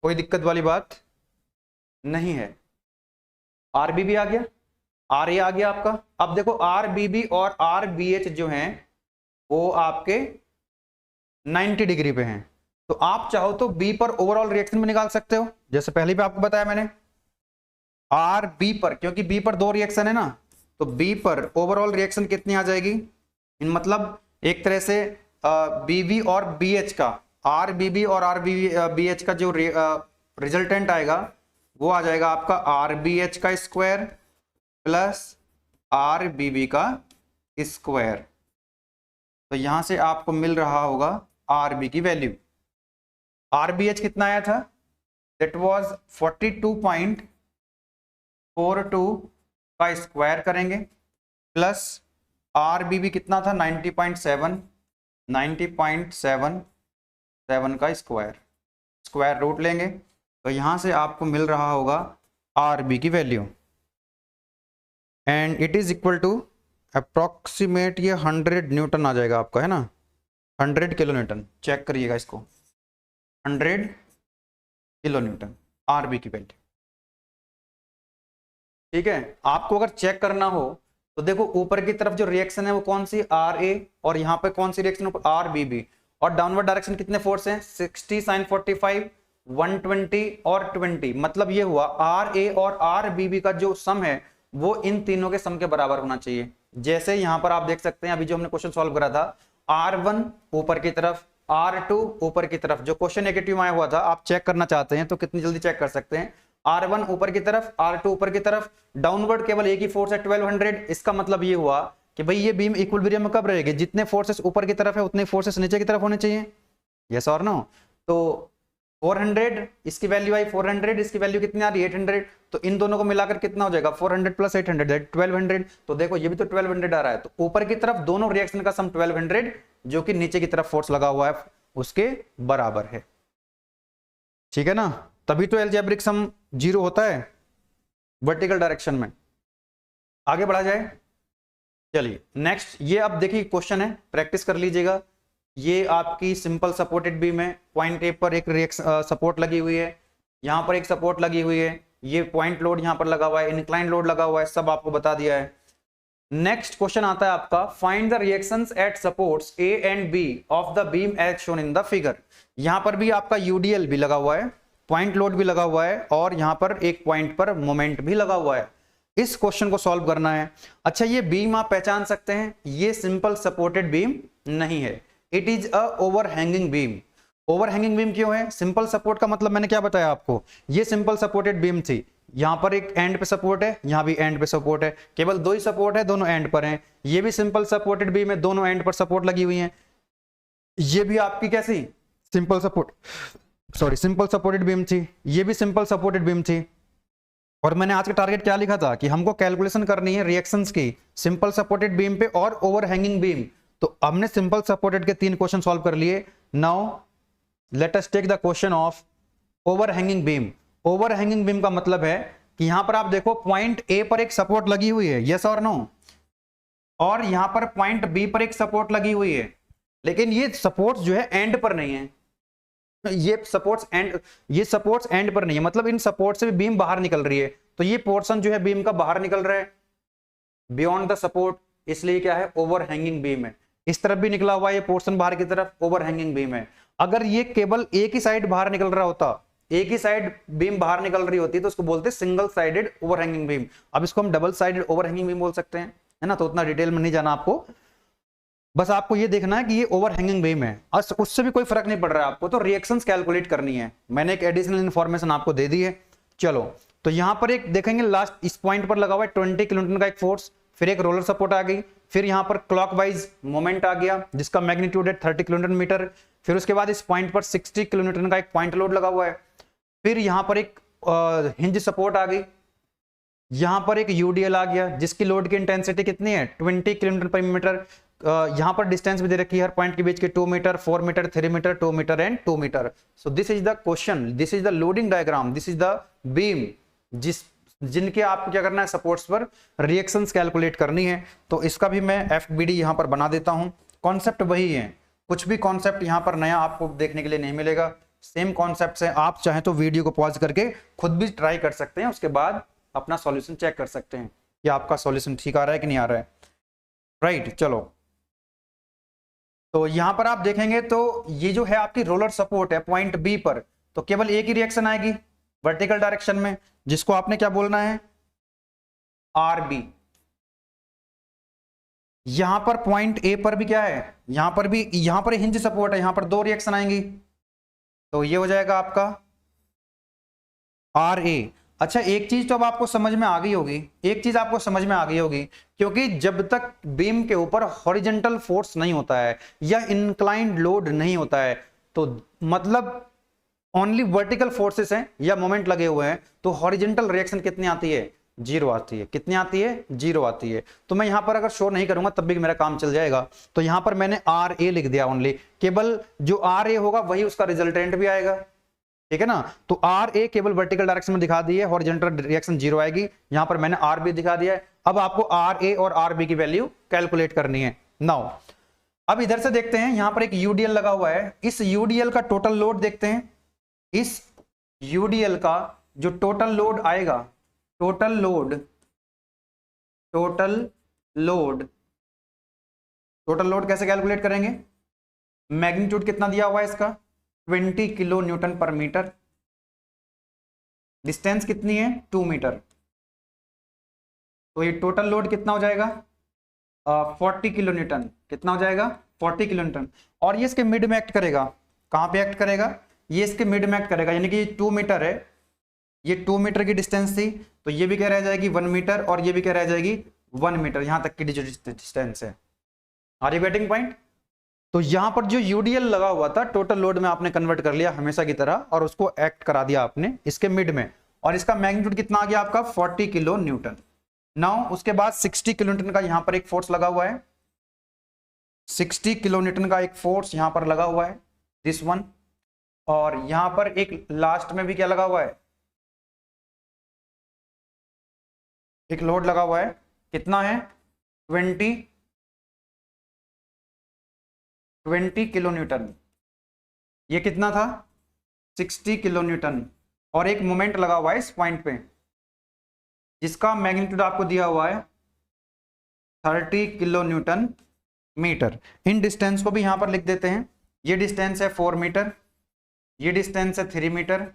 [SPEAKER 1] कोई दिक्कत वाली बात नहीं है। आर बी भी आ गया, आर ए आ गया आपका। अब देखो आर बी बी और आर बी एच जो हैं वो आपके 90 डिग्री पे हैं, तो आप चाहो तो बी पर ओवरऑल रिएक्शन भी निकाल सकते हो, जैसे पहले भी आपको बताया मैंने। आर बी पर, क्योंकि बी पर 2 रिएक्शन है ना, तो बी पर ओवरऑल रिएक्शन कितनी आ जाएगी, मतलब एक तरह से बीबी और बी एच का, आर बीबी और आर बी एच का जो रिजल्टेंट आएगा वो आ जाएगा आपका आर बी एच का स्क्वायर प्लस आर बीबी का स्क्वायर। तो यहां से आपको मिल रहा होगा आर बी की वैल्यू। आर बी एच कितना आया था, दैट वाज 42.42 का स्क्वायर करेंगे प्लस आर बी भी कितना था 90.7 का स्क्वायर रूट लेंगे, तो यहां से आपको मिल रहा होगा आर बी की value and it is equal to approximate, ये 100 न्यूटन आ जाएगा आपका, है ना, 100 किलो न्यूटन। चेक करिएगा इसको, 100 किलो न्यूटन आर बी की वैल्यू। ठीक है, आपको अगर चेक करना हो तो देखो ऊपर की तरफ जो रिएक्शन है वो कौन सी, आर ए, और यहाँ पे कौन सी रिएक्शन, आर बी बी, और डाउनवर्ड डायरेक्शन कितने फोर्स हैं, 60 sin 45 120 और 20। मतलब ये हुआ आर ए और आर बी बी का जो सम है वो इन तीनों के सम के बराबर होना चाहिए। जैसे यहां पर आप देख सकते हैं अभी जो हमने क्वेश्चन सॉल्व करा था, R1 ऊपर की तरफ, R2 ऊपर की तरफ, जो क्वेश्चन नेगेटिव आया हुआ था, आप चेक करना चाहते हैं तो कितनी जल्दी चेक कर सकते हैं। R1 ऊपर की तरफ, R2 ऊपर की तरफ, डाउनवर्ड केवल एक ही फोर्स है 1200। इसका मतलब ये हुआ कि भाई ये बीम इक्विलिब्रियम में कब रहेगी, जितने फोर्सेस ऊपर की तरफ है उतने फोर्सेस नीचे की तरफ होने चाहिए, यस और नो। तो 400 इसकी वैल्यू आई, 400 इसकी वैल्यू कितनी आ रही है 800, तो इन दोनों को मिलाकर कितना हो जाएगा 400 प्लस 800 1200। तो देखो ये भी तो 1200 आ रहा है, तो ऊपर की तरफ दोनों रिएक्शन का सम 1200 जो कि नीचे की तरफ फोर्स लगा हुआ है उसके बराबर है। ठीक है ना, तभी तो एल्जेब्रिक सम 0 होता है वर्टिकल डायरेक्शन में। आगे बढ़ा जाए, चलिए नेक्स्ट, ये अब देखिए क्वेश्चन है, प्रैक्टिस कर लीजिएगा। ये आपकी सिंपल सपोर्टेड बीम है, पॉइंट ए पर एक सपोर्ट लगी हुई है, यहां पर एक सपोर्ट लगी हुई है, ये पॉइंट लोड यहां पर लगा हुआ है, इंक्लाइन लोड लगा हुआ है, सब आपको बता दिया है। नेक्स्ट क्वेश्चन आता है आपका, find the reactions at supports A and B of the beam as shown in the figure. यहां पर भी आपका यूडीएल भी लगा हुआ है, पॉइंट लोड भी लगा हुआ है, और यहां पर एक पॉइंट पर मोमेंट भी लगा हुआ है। इस क्वेश्चन को सॉल्व करना है। अच्छा, ये बीम आप पहचान सकते हैं, ये सिंपल सपोर्टेड बीम नहीं है, it is a overhanging beam. Overhanging beam क्यों है, सिंपल सपोर्ट का मतलब मैंने क्या बताया आपको, ये सिंपल सपोर्टेड बीम थी, यहां पर एक एंड पे सपोर्ट है, यहां भी एंड पे सपोर्ट है, केवल 2 ही सपोर्ट है, दोनों एंड पर हैं। ये भी सिंपल सपोर्टेड बीम है, दोनों एंड पर सपोर्ट लगी हुई है। ये भी आपकी कैसी सिंपल सपोर्टेड बीम थी, ये भी सिंपल सपोर्टेड बीम थी। और मैंने आज का टारगेट क्या लिखा था कि हमको कैलकुलेशन करनी है रिएक्शंस की सिंपल सपोर्टेड बीम पे और ओवरहैंगिंग बीम। तो हमने सिंपल सपोर्टेड के 3 क्वेश्चन सॉल्व कर लिए। Now let us take the question of overhanging beam. Overhanging beam का मतलब है कि यहां पर आप देखो पॉइंट ए पर एक सपोर्ट लगी हुई है, यस और नो, और यहां पर पॉइंट बी पर एक सपोर्ट लगी हुई है, लेकिन ये सपोर्ट जो है एंड पर नहीं है, ये सपोर्ट्स एंड पर नहीं है, मतलब इन सपोर्ट से भी बीम बाहर निकल रही है, तो ये पोर्शन जो है बीम का बाहर निकल रहा है। बियॉन्ड द सपोर्ट, इसलिए क्या है, ओवरहैंगिंग बीम है। इस तरफ भी निकला हुआ ये पोर्शन बाहर की तरफ, ओवरहैंगिंग बीम है। अगर ये केवल एक ही साइड बाहर निकल रहा होता, एक ही साइड बीम बाहर निकल रही होती, तो उसको बोलते हैं सिंगल साइडेड ओवरहैंगिंग बीम। अब इसको हम डबल साइडेड ओवरहैंगिंग बीम बोल सकते हैं, है ना। तो उतना डिटेल में नहीं जाना आपको, बस आपको ये देखना है कि ये ओवरहैंगिंग बीम है, उससे भी कोई फर्क नहीं पड़ रहा है आपको, तो रिएक्शंस कैलकुलेट करनी है। मैंने एक एडिशनल इंफॉर्मेशन आपको दे दी है। चलो, तो यहां पर एक देखेंगे, लास्ट इस पॉइंट पर लगा हुआ है 20 किलोन्यूटन का एक फोर्स, फिर एक रोलर सपोर्ट आ गई, फिर यहां पर क्लॉकवाइज मोमेंट आ गया जिसका मैग्नीट्यूड है 30 किलोन्यूटन मीटर, फिर उसके बाद इस पॉइंट पर 60 किलोन्यूटन का एक पॉइंट लोड लगा हुआ है, फिर यहां पर एक हिंज सपोर्ट आ गई, यहां पर एक यूडीएल आ गया जिसकी लोड की इंटेंसिटी कितनी है 20 किलोमीटर पर मीटर। यहां पर डिस्टेंस भी दे रखी है हर पॉइंट के बीच के 2 meter, 4 meter, 3 meter, 2 meter and 2 meter. So this is the question, this is the loading diagram, this is the beam जिनके आपको क्या करना है, सपोर्ट्स पर रिएक्शंस कैलकुलेट करनी है। तो इसका भी मैं एफबीडी यहां पर बना देता हूं। कॉन्सेप्ट वही है, कुछ भी कॉन्सेप्ट यहां पर नया आपको देखने के लिए नहीं मिलेगा, सेम कॉन्सेप्ट है। आप चाहें तो वीडियो को पॉज करके खुद भी ट्राई कर सकते हैं, उसके बाद अपना सॉल्यूशन चेक कर सकते हैं कि आपका सॉल्यूशन ठीक आ रहा है कि नहीं आ रहा है, राइट। चलो, तो यहां पर आप देखेंगे तो ये जो है आपकी रोलर सपोर्ट है पॉइंट बी पर, तो केवल एक ही रिएक्शन आएगी वर्टिकल डायरेक्शन में, जिसको आपने क्या बोलना है, आरबी। यहां पर पॉइंट ए पर भी क्या है, यहां पर हिंज सपोर्ट है, यहां पर 2 रिएक्शन आएंगी, तो ये हो जाएगा आपका आर ए। अच्छा, एक चीज तो अब आपको समझ में आ गई होगी, क्योंकि जब तक बीम के ऊपर हॉरिजॉन्टल फोर्स नहीं होता है या इंक्लाइंड लोड नहीं होता है, तो मतलब ओनली वर्टिकल फोर्सेस हैं या मोमेंट लगे हुए हैं, तो हॉरिजॉन्टल रिएक्शन कितनी आती है, 0 आती है। कितनी आती है, 0 आती है। तो मैं यहां पर अगर शो नहीं करूंगा तब भी मेरा काम चल जाएगा, तो यहां पर मैंने आर ए लिख दिया ओनली, केवल जो आर ए होगा वही उसका रिजल्टेंट भी आएगा, ठीक है ना। तो आर ए केवल वर्टिकल डायरेक्शन में दिखा दी है, हॉरिजॉन्टल रिएक्शन 0 आएगी। यहां पर मैंने आर बी दिखा दिया है। अब आपको आर ए और आर बी की वैल्यू कैलकुलेट करनी है। नाउ अब इधर से देखते हैं, यहां पर एक यूडीएल लगा हुआ है, इस यूडीएल का टोटल लोड देखते हैं। इस यूडीएल का जो टोटल लोड आएगा, टोटल लोड कैसे कैलकुलेट करेंगे, मैग्नीट्यूड कितना दिया हुआ है इसका, 20 किलो न्यूटन पर मीटर, डिस्टेंस कितनी है 2 मीटर, तो ये टोटल लोड कितना हो जाएगा 40 किलो न्यूटन। कितना हो जाएगा 40 किलो न्यूटन। और ये इसके मिड में एक्ट करेगा, कहां पे एक्ट करेगा, ये इसके मिड में एक्ट करेगा, यानी कि 2 मीटर है, ये 2 मीटर की डिस्टेंस थी, तो ये भी क्या रह जाएगी 1 मीटर, और ये भी क्या रह जाएगी 1 मीटर, यहां तक की जो डिस्टेंस है। Are you getting point. तो यहां पर जो यूडीएल लगा हुआ था टोटल लोड में आपने कन्वर्ट कर लिया हमेशा की तरह, और उसको एक्ट करा दिया आपने इसके मिड में, और इसका मैग्नीट्यूड कितना आ गया आपका 40 किलो न्यूटन। नाउ उसके बाद 60 किलो न्यूटन का यहां पर एक फोर्स लगा हुआ है, 60 किलो न्यूटन का एक फोर्स यहां पर लगा हुआ है, दिस वन। और यहां पर एक लास्ट में भी क्या लगा हुआ है, एक लोड लगा हुआ है, कितना है 20 किलो न्यूटन। ये कितना था 60 किलो न्यूटन, और एक मोमेंट लगा हुआ है इस पॉइंट पे जिसका मैग्नीट्यूड आपको दिया हुआ है 30 किलो न्यूटन मीटर। इन डिस्टेंस को भी यहां पर लिख देते हैं, ये डिस्टेंस है 4 मीटर, ये डिस्टेंस है 3 मीटर,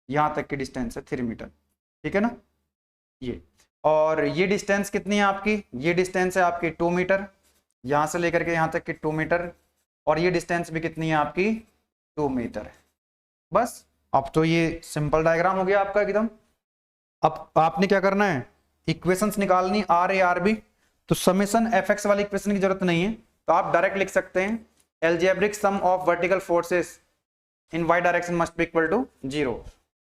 [SPEAKER 1] यहां तक की डिस्टेंस है 3 मीटर, ठीक है ना ये। और ये डिस्टेंस कितनी है आपकी, ये डिस्टेंस है आपकी 2 मीटर, यहां से लेकर के यहां तक की 2 मीटर, और ये डिस्टेंस भी कितनी है आपकी 2 मीटर। बस अब तो ये सिंपल डायग्राम हो गया आपका एकदम। अब आपने क्या करना है, इक्वेशंस निकालनी आर ए आर बी। तो समेशन एफ एक्स वाली इक्वेशन की जरूरत नहीं है, तो आप डायरेक्ट लिख सकते हैं algebraic sum of vertical forces in Y direction must be equal to 0।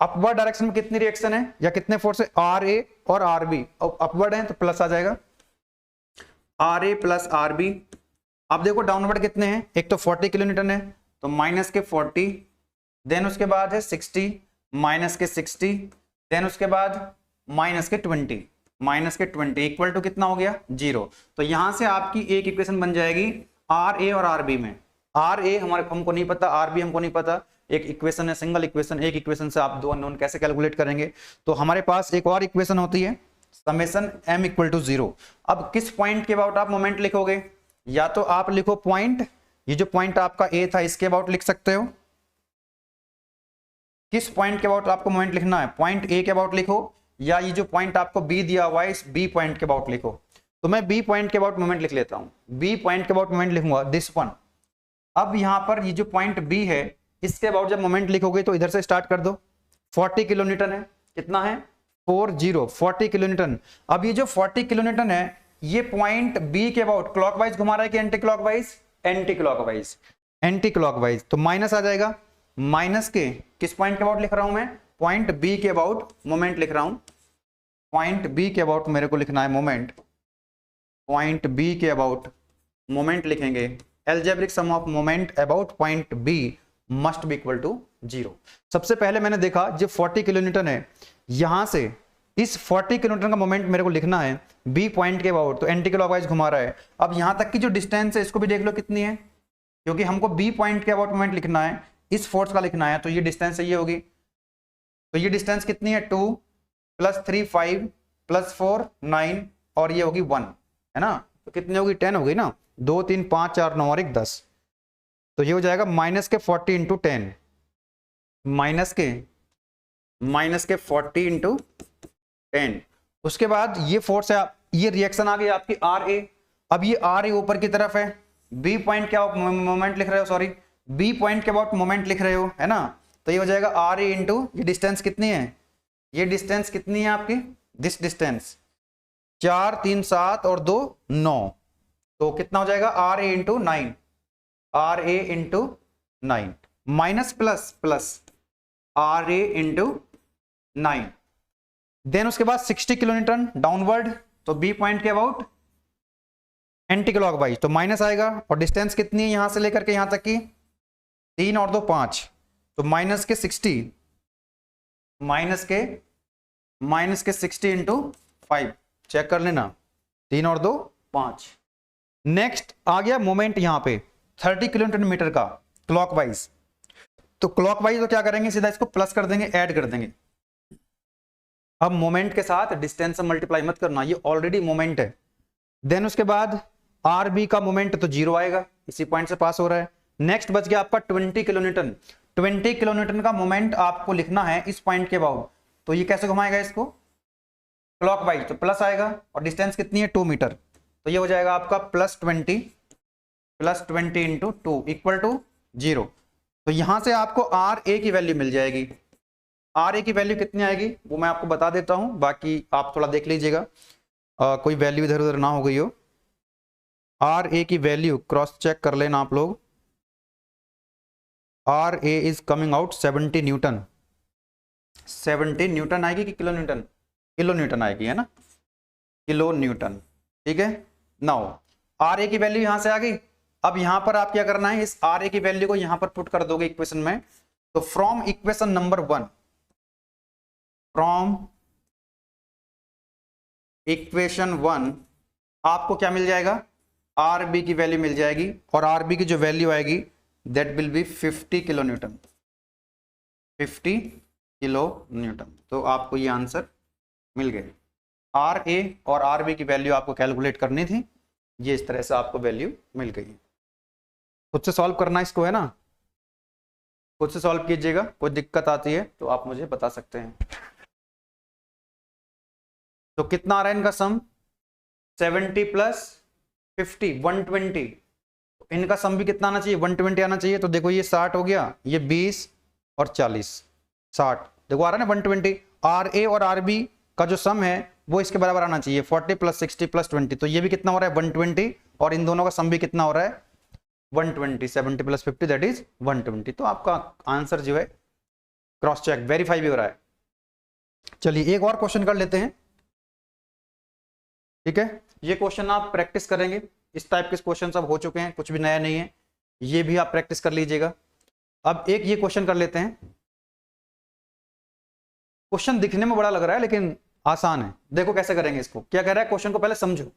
[SPEAKER 1] Upward direction में कितनी रिएक्शन है या कितने फोर्स है, आर ए और आर बी। अपवर्ड है तो प्लस आ जाएगा, R A plus R B. अब देखो डाउनवर्ड कितने हैं, एक तो 40 किलो न्यूटन है, तो माइनस के 40, देन उसके बाद है 60, माइनस के 60, देन उसके बाद माइनस के 20 इक्वल टू कितना हो गया 0। तो यहां से आपकी एक इक्वेशन बन जाएगी आर ए और आर बी में। आर ए हमको नहीं पता, आर बी हमको नहीं पता, एक इक्वेशन है सिंगल इक्वेशन, एक इक्वेशन से आप 2 अननोन कैसे कैलकुलेट करेंगे। तो हमारे पास एक और इक्वेशन होती है समेशन m इक्वल टू 0। अब किस पॉइंट के अबाउट आप मोमेंट लिखोगे? या तो आप लिखो पॉइंट, ये जो पॉइंट आपका ए था इसके अबाउट लिख सकते हो। किस पॉइंट के अबाउट आपको मोमेंट लिखना है? पॉइंट ए के अबाउट लिखो, या ये जो पॉइंट आपको बी दिया हुआ है इस बी पॉइंट के अबाउट लिखो। तो मैं बी पॉइंट के अबाउट मोमेंट लिख लेता हूं। बी पॉइंट के अबाउट मोमेंट लिखूंगा दिस वन। अब यहां पर ये जो पॉइंट बी है इसके अबाउट जब मोमेंट लिखोगे तो इधर से स्टार्ट कर दो। 40 किलो न्यूटन है। कितना है? 40 किलो न्यूटन। अब ये जो 40 किलो न्यूटन है ये पॉइंट बी के अबाउट क्लॉकवाइज घुमा रहा है कि anti clockwise? Anti clockwise. Anti clockwise तो माइनस आ जाएगा। माइनस के किस पॉइंट के अबाउट लिख रहा हूं मैं? पॉइंट बी के अबाउट मोमेंट लिख रहा हूं। पॉइंट बी के अबाउट मेरे को लिखना है मोमेंट। पॉइंट बी के अबाउट मोमेंट लिखेंगे। Algebraic sum of moment about point B must be equal to 0। सबसे पहले मैंने देखा जो 40 किलो न्यूटन है, यहां से इस 40 किलो न्यूटन का मोमेंट मेरे को लिखना है बी पॉइंट के अबाउट, तो एंटी क्लॉकवाइज घुमा रहा है। अब यहां तक की जो डिस्टेंस है इसको भी देख लो कितनी है, क्योंकि हमको बी पॉइंट के अबाउट मोमेंट लिखना है, इस फोर्स का लिखना है, तो ये डिस्टेंस ये होगी। तो ये डिस्टेंस कितनी है? 2 + 3 5 + 4 9 और ये होगी 1, है ना? तो कितनी होगी? 10 होगी ना। 2 3 5 4 9 और 1 10। तो ये हो जाएगा माइनस के 40 × 10, माइनस के 40 × 10। उसके बाद ये फोर्स है, ये रिएक्शन आ गई आपकी आर ए। अब ये आर ए ऊपर की तरफ है, बी पॉइंट के अबाउट मोमेंट लिख रहे हो, सॉरी बी पॉइंट के अबाउट मोमेंट लिख रहे हो, है ना? तो ये हो जाएगा आर ए इंटू ये डिस्टेंस कितनी है? ये डिस्टेंस कितनी है आपकी? दिस डिस्टेंस 4 3 7 और 2 9। तो कितना हो जाएगा? R A into 9, R A into 9 minus plus R A into 9। Then उसके बाद 60 किलो न्यूटन डाउनवर्ड, तो बी पॉइंट के अबाउट एंटी क्लॉकवाइज, तो माइनस आएगा। और डिस्टेंस कितनी है यहां से लेकर के यहां तक की? 3 और 2 5, तो माइनस के 60, माइनस के 60 इंटू 5, चेक कर लेना, 3 और 2 5। नेक्स्ट आ गया मोमेंट यहां पे 30 किलोमीटर मीटर का क्लॉकवाइज। तो क्लॉकवाइज तो क्या करेंगे? सीधा इसको प्लस कर देंगे, ऐड कर देंगे। अब मोमेंट के साथ डिस्टेंस से मल्टीप्लाई मत करना, ये ऑलरेडी मोमेंट है। देन उसके बाद आर बी का मोमेंट तो 0 आएगा, इसी पॉइंट से पास हो रहा है। नेक्स्ट बच गया आपका 20 किलो न्यूटन। 20 किलो न्यूटन का मोमेंट आपको लिखना है इस पॉइंट के अबाउट, तो ये कैसे घुमाएगा इसको? क्लॉकवाइज, तो प्लस आएगा। और डिस्टेंस कितनी है? 2 मीटर, तो ये हो जाएगा आपका +20 इंटू 2 इक्वल टू 0। तो यहां से आपको आर ए की वैल्यू मिल जाएगी। आर ए की वैल्यू कितनी आएगी वो मैं आपको बता देता हूं, बाकी आप थोड़ा देख लीजिएगा कोई वैल्यू इधर उधर ना हो गई हो। आर ए की वैल्यू क्रॉस चेक कर लेना आप लोग। R A is coming out 70 newton. 70 newton आएगी कि किलो न्यूटन? किलो न्यूटन आएगी, है ना? किलो न्यूटन, ठीक है। नाउ आर ए की वैल्यू यहां से आ गई। अब यहां पर आप क्या करना है, इस आर ए की वैल्यू को यहां पर पुट कर दोगे इक्वेशन में। तो from equation number 1, from equation 1 आपको क्या मिल जाएगा? आर बी की वैल्यू मिल जाएगी, और आर बी की जो वैल्यू आएगी that will B 50 kilo Newton, 50 kilo Newton. तो आपको ये आंसर मिल गए। आर ए और आर बी की वैल्यू आपको कैलकुलेट करनी थी, ये इस तरह से आपको वैल्यू मिल गई। खुद से सॉल्व करना इसको, है ना? खुद से सॉल्व कीजिएगा, कोई दिक्कत आती है तो आप मुझे बता सकते हैं। तो कितना आ रहा है इनका सम? 70 + 50 120। इनका सम भी कितना आना चाहिए? 120 आना चाहिए। तो देखो ये 60 हो गया, ये 20 और 40 60, देखो आ रहा है ना 120। आर ए और आर बी का जो सम है वो इसके बराबर आना चाहिए, 40 + 60 + 20। तो ये भी कितना हो रहा है? 120, और इन दोनों का सम भी कितना हो रहा है? 120। 70 + 50 दैट इज 120। तो आपका आंसर जो है क्रॉस चेक वेरीफाई भी हो रहा है। चलिए एक और क्वेश्चन कर लेते हैं, ठीक है? ये क्वेश्चन आप प्रैक्टिस करेंगे, इस टाइप के क्वेश्चन सब हो चुके हैं, कुछ भी नया नहीं है, ये भी आप प्रैक्टिस कर लीजिएगा। अब एक ये क्वेश्चन कर लेते हैं। क्वेश्चन दिखने में बड़ा लग रहा है लेकिन आसान है। देखो कैसे करेंगे इसको। क्या कह रहा है क्वेश्चन को पहले समझो।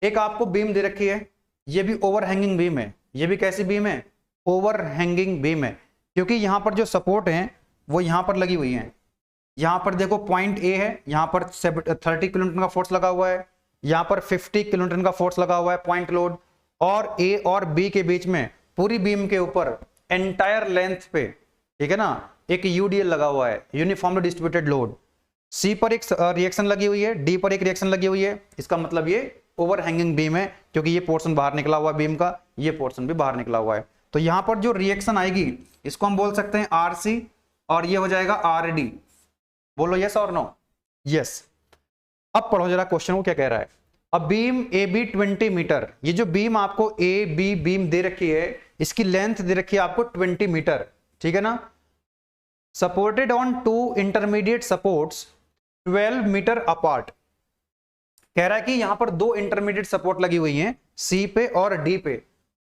[SPEAKER 1] एक आपको बीम दे रखी है, ये भी ओवर हैंगिंग बीम है। ये भी कैसी बीम है? ओवर हैंगिंग बीम है, क्योंकि यहां पर जो सपोर्ट है वो यहां पर लगी हुई है, यहाँ पर देखो पॉइंट ए है, यहाँ पर 30 किलोन्यूटन का फोर्स लगा हुआ है, यहाँ पर 50 किलोन्यूटन का फोर्स लगा हुआ है पॉइंट लोड, और ए और बी के बीच में पूरी बीम के ऊपर एंटायर लेंथ पे, ठीक है ना, एक यूडीएल लगा हुआ है, यूनिफॉर्मली डिस्ट्रीब्यूटेड लोड। सी पर एक रिएक्शन लगी हुई है, डी पर एक रिएक्शन लगी हुई है। इसका मतलब ये ओवरहैंगिंग बीम है, क्योंकि ये पोर्शन बाहर निकला हुआ है बीम का, ये पोर्शन भी बाहर निकला हुआ है। तो यहां पर जो रिएक्शन आएगी इसको हम बोल सकते हैं आरसी, और ये हो जाएगा आरडी। बोलो यस और नो? यस। अब पढ़ो जरा क्वेश्चन को क्या कह रहा है। अब बीम ए बी 20 मीटर, ये जो बीम आपको ए बी बीम दे रखी है, इसकी लेंथ दे रखी है आपको 20 मीटर, ठीक है ना। Supported on 2 intermediate supports 12 meter apart. कह रहा है कि यहां पर 2 इंटरमीडिएट सपोर्ट लगी हुई हैं, सी पे और डी पे,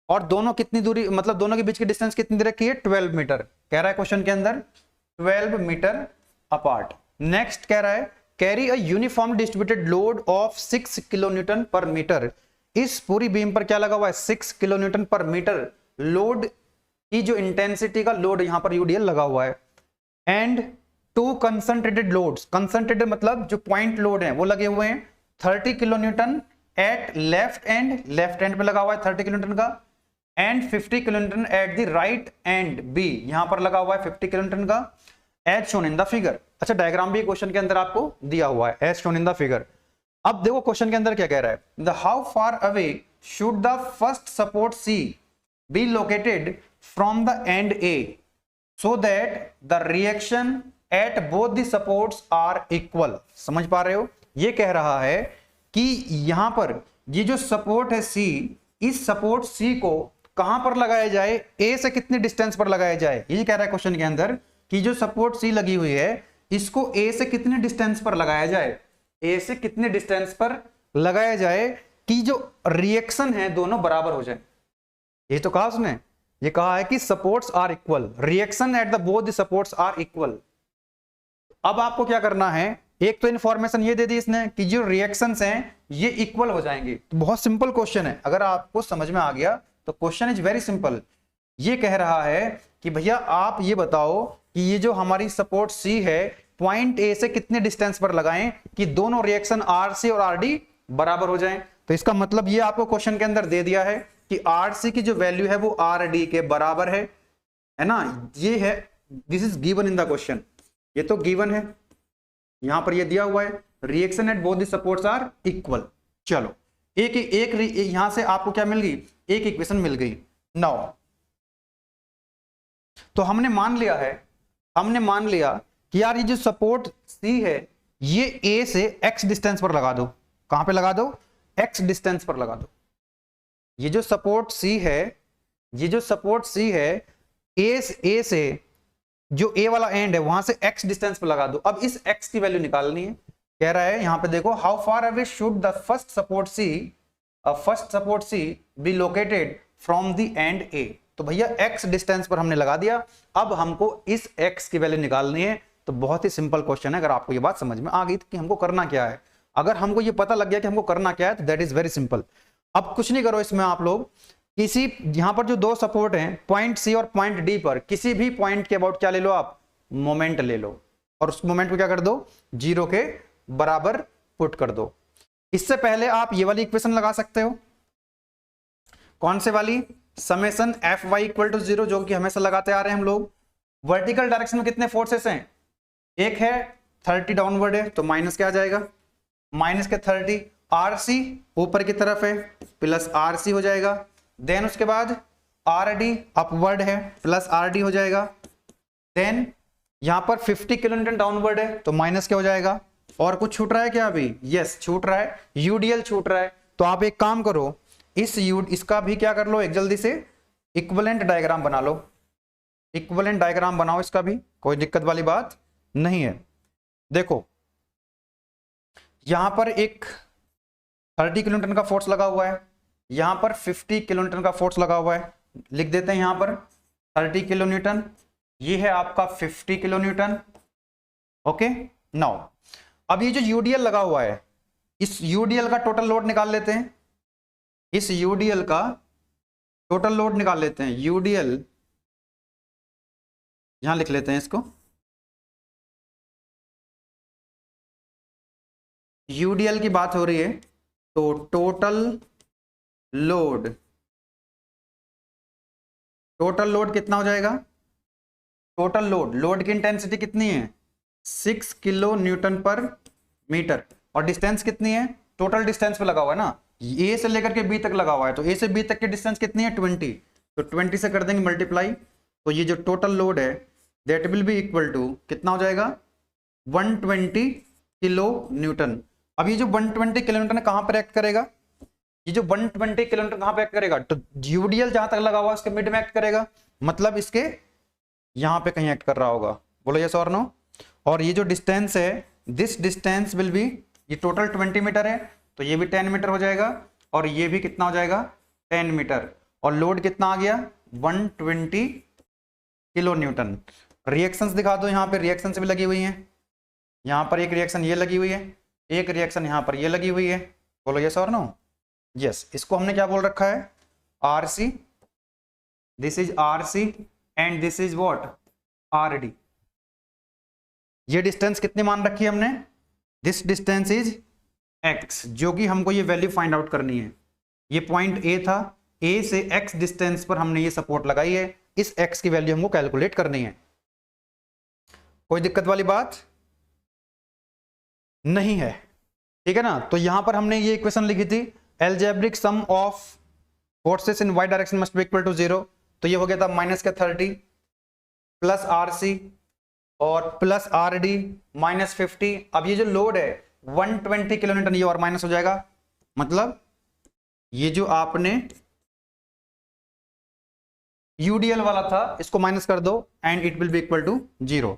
[SPEAKER 1] और दोनों कितनी दूरी, मतलब दोनों के बीच की डिस्टेंस कितनी दे रखी है? 12 मीटर। कह रहा है क्वेश्चन के अंदर 12 मीटर अपार्ट। नेक्स्ट कह रहा है carry a uniform distributed load of 6 kilonewton पर मीटर। इस पूरी बीम पर क्या लगा हुआ है? 6 किलोन्यूटन पर मीटर लोड की जो इंटेंसिटी का लोड यहां पर यूडीएल लगा हुआ है। एंड 2 कंसंट्रेटेड लोड्स, कंसंट्रेटेड मतलब जो पॉइंट लोड है वो लगे हुए हैं 30 किलोन्यूटन एट लेफ्ट एंड पे लगा हुआ है 30 किलोन्यूटन का, and 50 kilonewton at the right end B, यहां पर लगा हुआ है 50 किलोन्यूटन का, as shown in the figure. अच्छा, डायग्राम भी क्वेश्चन के अंदर आपको दिया हुआ है, as shown in the figure. अब देखो क्वेश्चन के अंदर क्या कह रहा है, the how far away should the first support C be located from the end A so that the reaction at both the supports are equal. समझ पा रहे हो? ये कह रहा है कि यहां पर ये जो सपोर्ट है सी, इस सपोर्ट सी को कहां पर लगाया जाए? ए से कितनी डिस्टेंस पर लगाया जाए? ये कह रहा है क्वेश्चन के अंदर कि जो सपोर्ट सी लगी हुई है इसको ए से कितने डिस्टेंस पर लगाया जाए? ए से कितने डिस्टेंस पर लगाया जाए कि जो रिएक्शन है दोनों बराबर हो जाए। ये तो कहा उसने, ये कहा है कि supports are equal, reaction at the both the supports are equal. अब आपको क्या करना है, एक तो इंफॉर्मेशन ये दे दी इसने कि जो रिएक्शंस हैं ये इक्वल हो जाएंगे। तो बहुत सिंपल क्वेश्चन है, अगर आपको समझ में आ गया तो क्वेश्चन इज वेरी सिंपल। ये कह रहा है कि भैया आप ये बताओ कि ये जो हमारी सपोर्ट सी है पॉइंट ए से कितने डिस्टेंस पर लगाएं कि दोनों रिएक्शन आर सी और आर डी बराबर हो जाएं। तो इसका मतलब ये आपको क्वेश्चन के अंदर दे दिया है कि आर सी की जो वैल्यू है वो आर डी के बराबर है ना। ये है, this is given in the question, ये तो गिवन है, यहां पर ये दिया हुआ है reaction at both the supports are equal. चलो एक यहां से आपको क्या मिल गई? एक इक्वेशन मिल गई। नाउ तो हमने मान लिया कि यार ये जो सपोर्ट सी है ये ए से एक्स डिस्टेंस पर लगा दो। कहां पे लगा दो? एक्स डिस्टेंस पर लगा दो। ये जो सपोर्ट सी है ए से जो ए वाला एंड है वहां से एक्स डिस्टेंस पर लगा दो। अब इस एक्स की वैल्यू निकालनी है। कह रहा है यहां पे देखो, how far away should the first support C be located from the end A. तो भैया एक्स डिस्टेंस पर हमने लगा दिया, अब हमको इस एक्स की वैल्यू निकालनी है। तो बहुत ही सिंपल क्वेश्चन है, अगर आपको ये बात समझ में आ गई कि हमको करना क्या है, अगर हमको ये पता लग गया कि हमको करना क्या है तो दैट इज वेरी सिंपल। अब कुछ नहीं करो इसमें, आप लोग किसी यहां पर जो 2 सपोर्ट हैं पॉइंट सी और पॉइंट डी पर, किसी भी पॉइंट के अबाउट क्या ले लो आप? मोमेंट ले लो, और उस मोमेंट को क्या कर दो? 0 के बराबर पुट कर दो। इससे पहले आप ये वाली इक्वेशन लगा सकते हो। कौन से वाली? Summation F Y equal to 0, जो कि हमेशा लगाते आ रहे हैं हम लोग। वर्टिकल डायरेक्शन में कितने फोर्सेस हैं? एक है 30 डाउनवर्ड है, तो माइनस क्या आ जाएगा? माइनस के 30। आर सी ऊपर की तरफ है, प्लस आर सी हो जाएगा। देन उसके बाद आर डी अपवर्ड है, प्लस आर डी हो जाएगा। देन यहां पर 50 किलोन्यूटन डाउनवर्ड है, तो माइनस क्या हो जाएगा? और कुछ छूट रहा है क्या अभी? यस छूट रहा है, यूडीएल छूट रहा है। तो आप एक काम करो, इसका भी क्या कर लो, एक जल्दी से इक्विवेलेंट डायग्राम बना लो। इक्विवेलेंट डायग्राम बनाओ, इसका भी कोई दिक्कत वाली बात नहीं है। देखो यहां पर एक 30 किलोन्यूटन का फोर्स लगा हुआ है, यहां पर 50 किलोन्यूटन का फोर्स लगा हुआ है। लिख देते हैं यहां पर 30 किलोन्यूटन, ये है आपका 50 किलोन्यूटन। ओके, नाउ अब ये जो यूडीएल लगा हुआ है, इस यूडीएल का टोटल लोड निकाल लेते हैं। इस यूडीएल का टोटल लोड निकाल लेते हैं। यूडीएल यहां लिख लेते हैं इसको, यूडीएल की बात हो रही है तो टोटल लोड, टोटल लोड कितना हो जाएगा, टोटल लोड, लोड की इंटेंसिटी कितनी है 6 किलो न्यूटन पर मीटर, और डिस्टेंस कितनी है, टोटल डिस्टेंस पे लगा हुआ है ना, ए से लेकर के बी तक लगा हुआ है, तो ए से बी तक की डिस्टेंस कितनी है 20, तो 20 से कर देंगे मल्टीप्लाई, तो ये जो टोटल लोड है that will be equal to कितना हो जाएगा 120 किलो न्यूटन। अब ये जो 120 किलो न्यूटन कहां पर एक्ट करेगा, ये जो 120 किलो न्यूटन कहां पे एक्ट करेगा, तो यूडीएल जहां तक लगा हुआ है उसके मिड में एक्ट करेगा, मतलब इसके यहां पे कहीं एक्ट कर रहा होगा, बोलो यस और नो। और ये जो डिस्टेंस है दिस डिस्टेंस विल बी, ये टोटल 20 मीटर है तो ये भी 10 मीटर हो जाएगा, और ये भी कितना हो जाएगा 10 मीटर, और लोड कितना आ गया 120 किलो न्यूटन। रिएक्शंस दिखा दो, यहाँ पे रिएक्शंस भी लगी हुई हैं, यहाँ पर एक रिएक्शन ये लगी हुई है, एक रिएक्शन यहाँ पर ये लगी हुई है, बोलो यस और नो। यस, इसको हमने क्या बोल रखा है RC, this is RC and this is what RD. ये डिस्टेंस कितनी मान रखी है हमने, दिस डिस्टेंस इज एक्स, जो कि हमको ये वैल्यू फाइंड आउट करनी है। ये पॉइंट ए था, ए से एक्स डिस्टेंस पर हमने ये सपोर्ट लगाई है, इस एक्स की वैल्यू हमको कैलकुलेट करनी है। कोई दिक्कत वाली बात नहीं है, ठीक है ना। तो यहां पर हमने ये इक्वेशन लिखी थी algebraic sum of forces in Y direction must be equal to 0, तो ये हो गया था -30 प्लस आरसी और प्लस आरडी -50। अब ये जो लोड है 120 किलो न्यूटन, ये और माइनस हो जाएगा, मतलब ये जो आपने यूडीएल वाला था इसको माइनस कर दो and it will be equal to 0।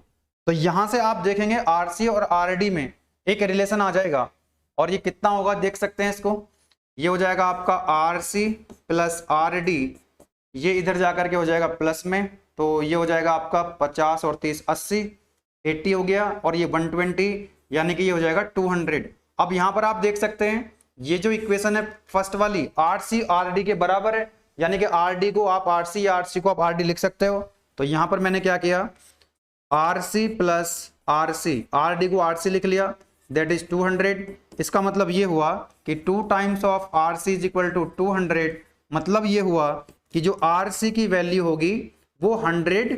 [SPEAKER 1] तो यहां से आप देखेंगे आरसी और आरडी में एक रिलेशन आ जाएगा, और ये कितना होगा देख सकते हैं इसको, ये हो जाएगा आपका आरसी प्लस आरडी, ये इधर जाकर के हो जाएगा प्लस में, तो ये हो जाएगा आपका 50 और 30 80 80 हो गया, और ये 120 यानी कि ये हो जाएगा 200। अब यहां पर आप देख सकते हैं ये जो इक्वेशन है फर्स्ट वाली आरसी आरडी के बराबर है, यानी कि आरडी को आप आरसी या आरसी को आप आरडी लिख सकते हो। तो यहां पर मैंने क्या किया आरसी प्लस आरसी, आरडी को आरसी लिख लिया, दैट इज 200। इसका मतलब ये हुआ कि 2 times of RC is equal to 200, मतलब ये हुआ कि जो आरसी की वैल्यू होगी वो 100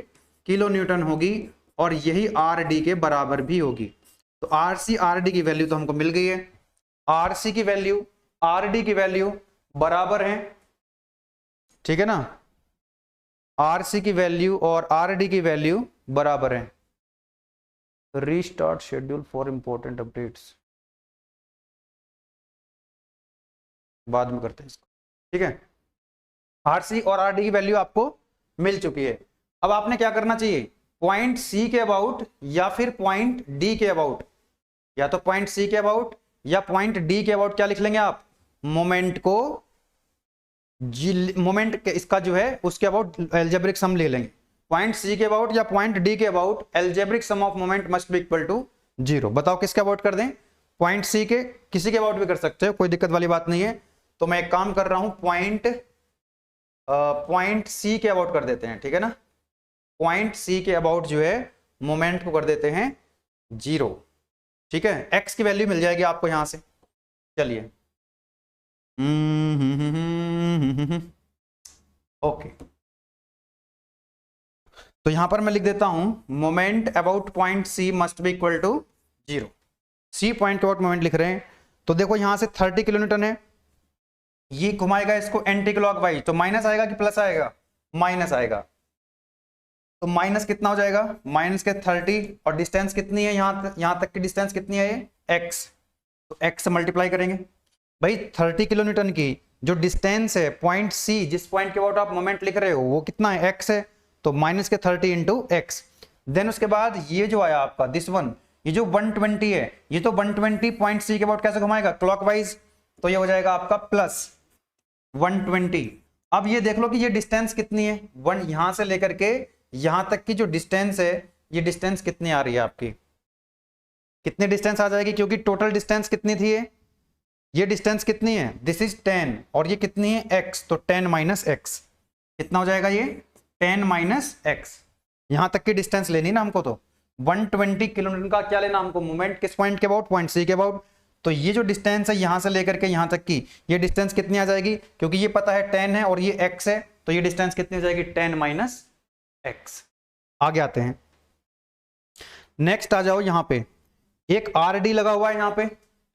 [SPEAKER 1] किलो न्यूटन होगी, और यही आरडी के बराबर भी होगी। तो आरसी आरडी की वैल्यू तो हमको मिल गई है, आरसी की वैल्यू आरडी की वैल्यू बराबर है, ठीक है ना, आरसी की वैल्यू और आरडी की वैल्यू बराबर है। Restart schedule for important updates, बाद में करते हैं इसको, ठीक है। आरसी और आरडी की वैल्यू आपको मिल चुकी है। अब आपने क्या करना चाहिए, पॉइंट सी के अबाउट या फिर पॉइंट डी के अबाउट, या तो पॉइंट सी के अबाउट या पॉइंट डी के अबाउट क्या लिख लेंगे आप, मोमेंट को, मोमेंट इसका जो है उसके अबाउट एल्जेब्रिक सम ले लेंगे। पॉइंट सी के अबाउट या पॉइंट डी के about algebraic sum of moment must be equal to 0। बताओ किसके अबाउट कर दें, पॉइंट सी के, किसी के अबाउट भी कर सकते हो, कोई दिक्कत वाली बात नहीं है। तो मैं एक काम कर रहा हूं पॉइंट सी के अबाउट कर देते हैं, ठीक है ना, पॉइंट सी के अबाउट जो है मोमेंट को कर देते हैं 0, ठीक है। एक्स की वैल्यू मिल जाएगी आपको यहां से, चलिए ओके। तो यहां पर मैं लिख देता हूं moment about point C must be equal to 0। C point about moment लिख रहे हैं, तो देखो यहां से 30 किलो न्यूटन है, ये घुमाएगा इसको एंटी क्लॉकवाइज, तो माइनस आएगा कि प्लस आएगा, माइनस आएगा, तो माइनस कितना हो जाएगा माइनस के 30, और डिस्टेंस कितनी है यहां तक की डिस्टेंस कितनी है ये x, तो x से मल्टीप्लाई करेंगे भाई। 30 किलो न्यूटन की जो डिस्टेंस है पॉइंट सी, जिस पॉइंट के अबाउट आप मोमेंट लिख रहे हो वो कितना है x है, तो माइनस के 30 इंटू एक्स। देन उसके बाद ये जो आया आपका दिस वन, ये जो 120 है, ये तो 120 पॉइंट सी के अबाउट कैसे घुमाएगा क्लॉकवाइज, तो ये हो जाएगा आपका प्लस 120। अब ये देख लो कि ये डिस्टेंस कितनी है, 1 यहां से लेकर के यहां तक की जो डिस्टेंस है, ये डिस्टेंस कितनी आ रही है आपकी, कितनी डिस्टेंस आ जाएगी, क्योंकि टोटल डिस्टेंस कितनी थी ये डिस्टेंस कितनी है, दिस इज 10, और ये कितनी है x, तो 10 माइनस एक्स, कितना हो जाएगा ये 10 माइनस एक्स। यहां तक की डिस्टेंस लेनी ना हमको, तो 120 किलोमीटर का क्या लेना हमको, मोमेंट किस पॉइंट के अबाउट, पॉइंट सी के अबाउट, तो ये जो डिस्टेंस है यहां से लेकर के यहां तक की, ये डिस्टेंस कितनी आ जाएगी, क्योंकि ये पता है 10 है और ये x है, तो ये डिस्टेंस कितनी आ जाएगी 10 माइनस x। आगे आते हैं, नेक्स्ट आ जाओ, यहां पे एक RD लगा हुआ है यहां पे,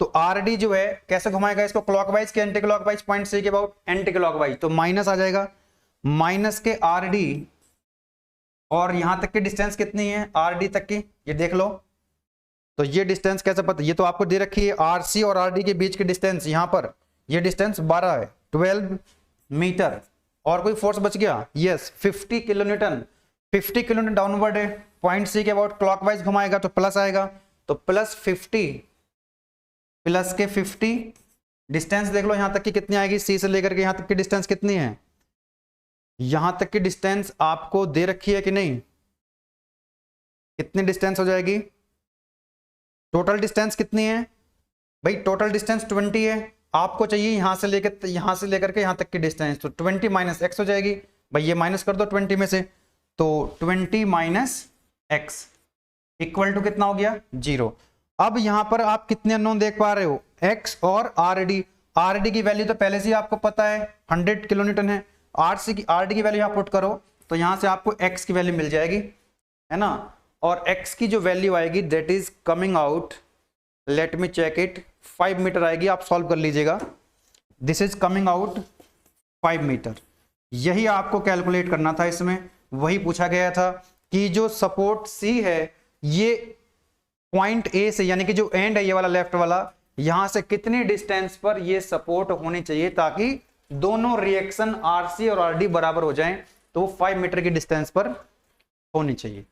[SPEAKER 1] तो RD जो है कैसे घुमाएगा इसको, क्लॉकवाइज के एंटी क्लॉकवाइज, पॉइंट सी के अबाउट एंटी क्लॉकवाइज, तो माइनस आ जाएगा, माइनस के RD, और यहां तक की डिस्टेंस कितनी है RD तक की, ये देख लो। तो ये डिस्टेंस कैसे पता, ये तो आपको दे रखी है RC और RD के बीच की डिस्टेंस, यहां पर ये डिस्टेंस 12 है, 12 मीटर। और कोई फोर्स बच गया, यस 50 किलोन्यूटन, 50 किलोन्यूटन डाउनवर्ड है, पॉइंट सी के अबाउट क्लॉकवाइज घुमाएगा तो प्लस आएगा, तो प्लस 50 प्लस के 50, डिस्टेंस देख लो यहां तक की कितनी आएगी, सी से लेकर के यहां तक की डिस्टेंस कितनी है, यहां तक की डिस्टेंस आपको दे रखी है कि नहीं, कितनी डिस्टेंस हो जाएगी, टोटल डिस्टेंस कितनी है भाई, टोटल डिस्टेंस 20 है, आपको चाहिए यहां से लेकर के यहां तक की डिस्टेंस, तो 20 माइनस एक्स हो जाएगी, भाई ये माइनस कर दो 20 में से, तो 20 माइनस एक्स इक्वल टू कितना हो गया 0। अब यहां पर आप कितने अननोन देख पा रहे हो, x और RD की वैल्यू तो पहले से ही आपको पता है 100 किलोन्यूटन है, RD की वैल्यू आप पुट करो तो यहां से आपको x की वैल्यू मिल जाएगी, है ना, और x की जो वैल्यू आएगी that is coming out, let me check it, 5 meter आएगी, आप सॉल्व कर लीजिएगा, this is coming out 5 meter. यही आपको कैलकुलेट करना था, इसमें वही पूछा गया था कि जो सपोर्ट C है ये पॉइंट A से, यानी कि जो एंड है ये वाला लेफ्ट वाला, यहां से कितनी डिस्टेंस पर ये सपोर्ट होनी चाहिए ताकि दोनों रिएक्शन RC और RD बराबर हो जाएं, तो वो 5 मीटर की डिस्टेंस पर होनी चाहिए,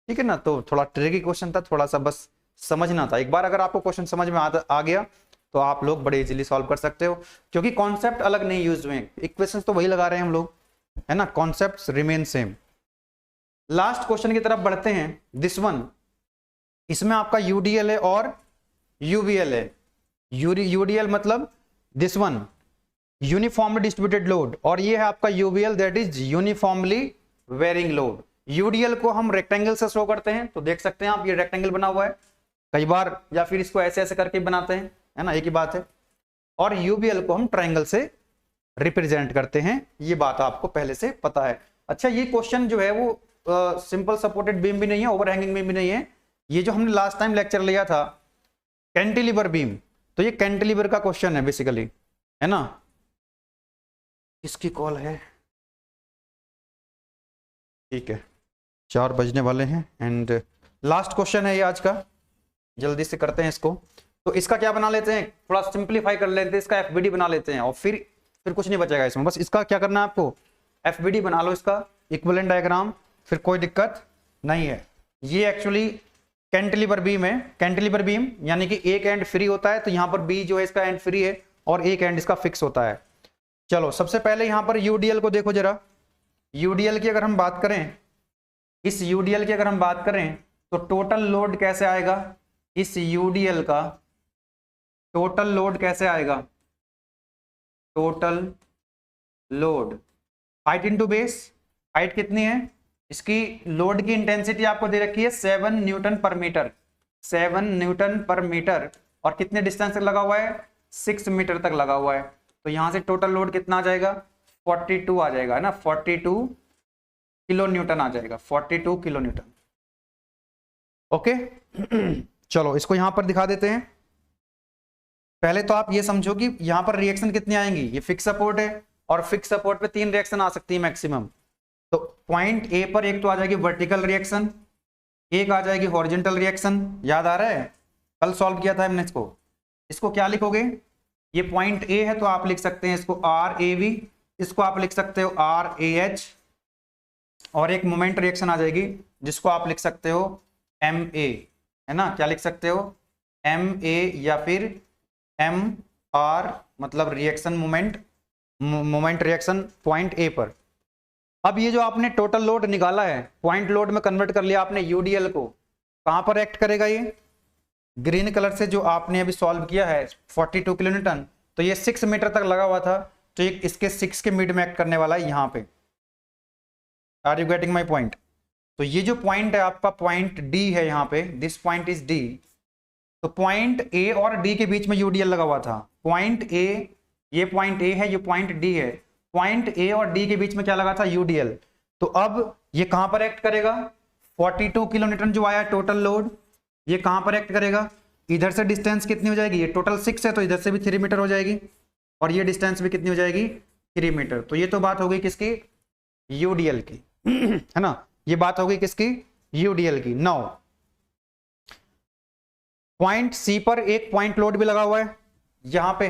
[SPEAKER 1] ठीक है ना। तो थोड़ा ट्रिकी क्वेश्चन था, थोड़ा सा बस समझना था, एक बार अगर आपको क्वेश्चन समझ में आ गया तो आप लोग बड़े इजीली सॉल्व कर सकते हो, क्योंकि कॉन्सेप्ट अलग नहीं यूज हुए, इक्वेशंस तो वही लगा रहे हैं हम लोग, है ना, concepts remain same. Last question की तरफ बढ़ते हैं, दिस वन, इसमें आपका UDL है और UVL है, UDL मतलब this one uniformly distributed load, और ये है आपका UVL that is uniformly varying load. UDL को हम रेक्टेंगल से शो करते हैं, तो देख सकते हैं आप ये रेक्टेंगल बना हुआ है कई बार, या फिर इसको ऐसे ऐसे करके बनाते हैं, है ना, एक ही बात है, और UVL को हम ट्रायंगल से रिप्रेजेंट करते हैं, ये बात आपको पहले से पता है। अच्छा, ये क्वेश्चन जो है वो सिंपल सपोर्टेड बीम भी नहीं है, ओवरहैंगिंग बीम भी नहीं है, ये जो हमने लास्ट टाइम लेक्चर लिया था कैंटिलीवर बीम, तो ये कैंटिलीवर का क्वेश्चन है बेसिकली, है ना। किसकी कॉल है, ठीक है 4 बजने वाले हैं, एंड लास्ट क्वेश्चन है ये आज का, जल्दी से करते हैं इसको। तो इसका क्या बना लेते हैं, थोड़ा सिंप्लीफाई कर लेते हैं, इसका FBD बना लेते हैं, और फिर कुछ नहीं बचेगा इसमें, बस इसका क्या करना है आपको, FBD बना लो इसका इक्विवेलेंट डायग्राम, फिर कोई दिक्कत नहीं है। ये एक्चुअली कैंटिलीवर बीम है, कैंटिलीवर बीम यानी कि एक एंड फ्री होता है, तो यहां पर B जो है इसका एंड फ्री है और एक एंड इसका फिक्स होता है। चलो सबसे पहले यहां पर UDL को देखो जरा, UDL की अगर हम बात करें, इस UDL की अगर हम बात करें तो टोटल लोड कैसे आएगा, इस UDL का टोटल लोड कैसे आएगा, total load height into base, height कितनी है इसकी, लोड की इंटेंसिटी आपको दे रखी है 7 न्यूटन पर मीटर, 7 न्यूटन पर मीटर, और कितने डिस्टेंस तक लगा हुआ है 6 मीटर तक लगा हुआ है, तो यहां से टोटल लोड कितना आ जाएगा 42 आ जाएगा, है ना, 42 किलो न्यूटन आ जाएगा, 42 किलो न्यूटन। ओके चलो इसको यहां पर दिखा देते हैं। पहले तो आप ये समझो कि यहां पर रिएक्शन कितनी आएंगी, ये फिक्स सपोर्ट है और फिक्स सपोर्ट पे 3 रिएक्शन आ सकती है मैक्सिमम, तो पॉइंट A पर एक तो आ जाएगी वर्टिकल रिएक्शन, एक आ जाएगी हॉरिजॉन्टल रिएक्शन, याद आ रहा है कल सॉल्व किया था हमने इसको क्या लिखोगे, ये पॉइंट A है तो आप लिख सकते हैं इसको RAV, इसको आप लिख सकते हो RAH, और एक मोमेंट रिएक्शन आ जाएगी जिसको आप लिख सकते हो MA, है ना, क्या लिख सकते हो MA या फिर MR, मतलब reaction moment reaction point A पर। अब ये जो आपने टोटल लोड निकाला है पॉइंट लोड में कन्वर्ट कर लिया आपने, UDL को कहां पर एक्ट करेगा, ये ग्रीन कलर से जो आपने अभी सॉल्व किया है 42 किलो न्यूटन, तो ये 6 मीटर तक लगा हुआ था, तो ये इसके 6 के मिड में एक्ट करने वाला है यहां पे, are you getting my point. तो ये जो पॉइंट है आपका पॉइंट D है यहाँ पे, दिस पॉइंट इज D, तो पॉइंट ए और डी के बीच में यूडीएल लगा हुआ था। पॉइंट ए, ये पॉइंट ए है, ये पॉइंट डी है, पॉइंट ए और डी के बीच में क्या लगा था? यूडीएल। तो अब ये कहां पर एक्ट करेगा? 42 किलोन्यूटन जो आया टोटल लोड, ये कहां पर एक्ट करेगा? इधर से डिस्टेंस कितनी हो जाएगी? ये टोटल 6 है तो इधर से भी 3 मीटर हो जाएगी, और ये डिस्टेंस भी कितनी हो जाएगी? 3 मीटर। तो ये तो बात हो गई किसकी? यूडीएल की है ना, ये बात हो गई किसकी? यूडीएल की। नाउ पॉइंट सी पर एक पॉइंट लोड भी लगा हुआ है, यहां पे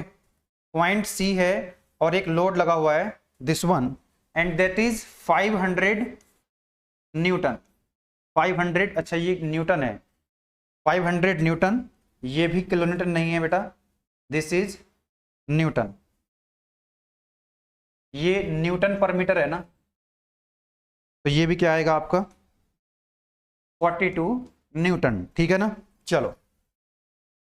[SPEAKER 1] पॉइंट सी है और एक लोड लगा हुआ है, this one, and that is 500 Newton. 500, अच्छा ये न्यूटन है, 500 न्यूटन, ये भी किलोमीटर नहीं है बेटा, दिस इज न्यूटन, ये न्यूटन पर मीटर है ना, तो ये भी क्या आएगा आपका? 42 न्यूटन। ठीक है ना। चलो,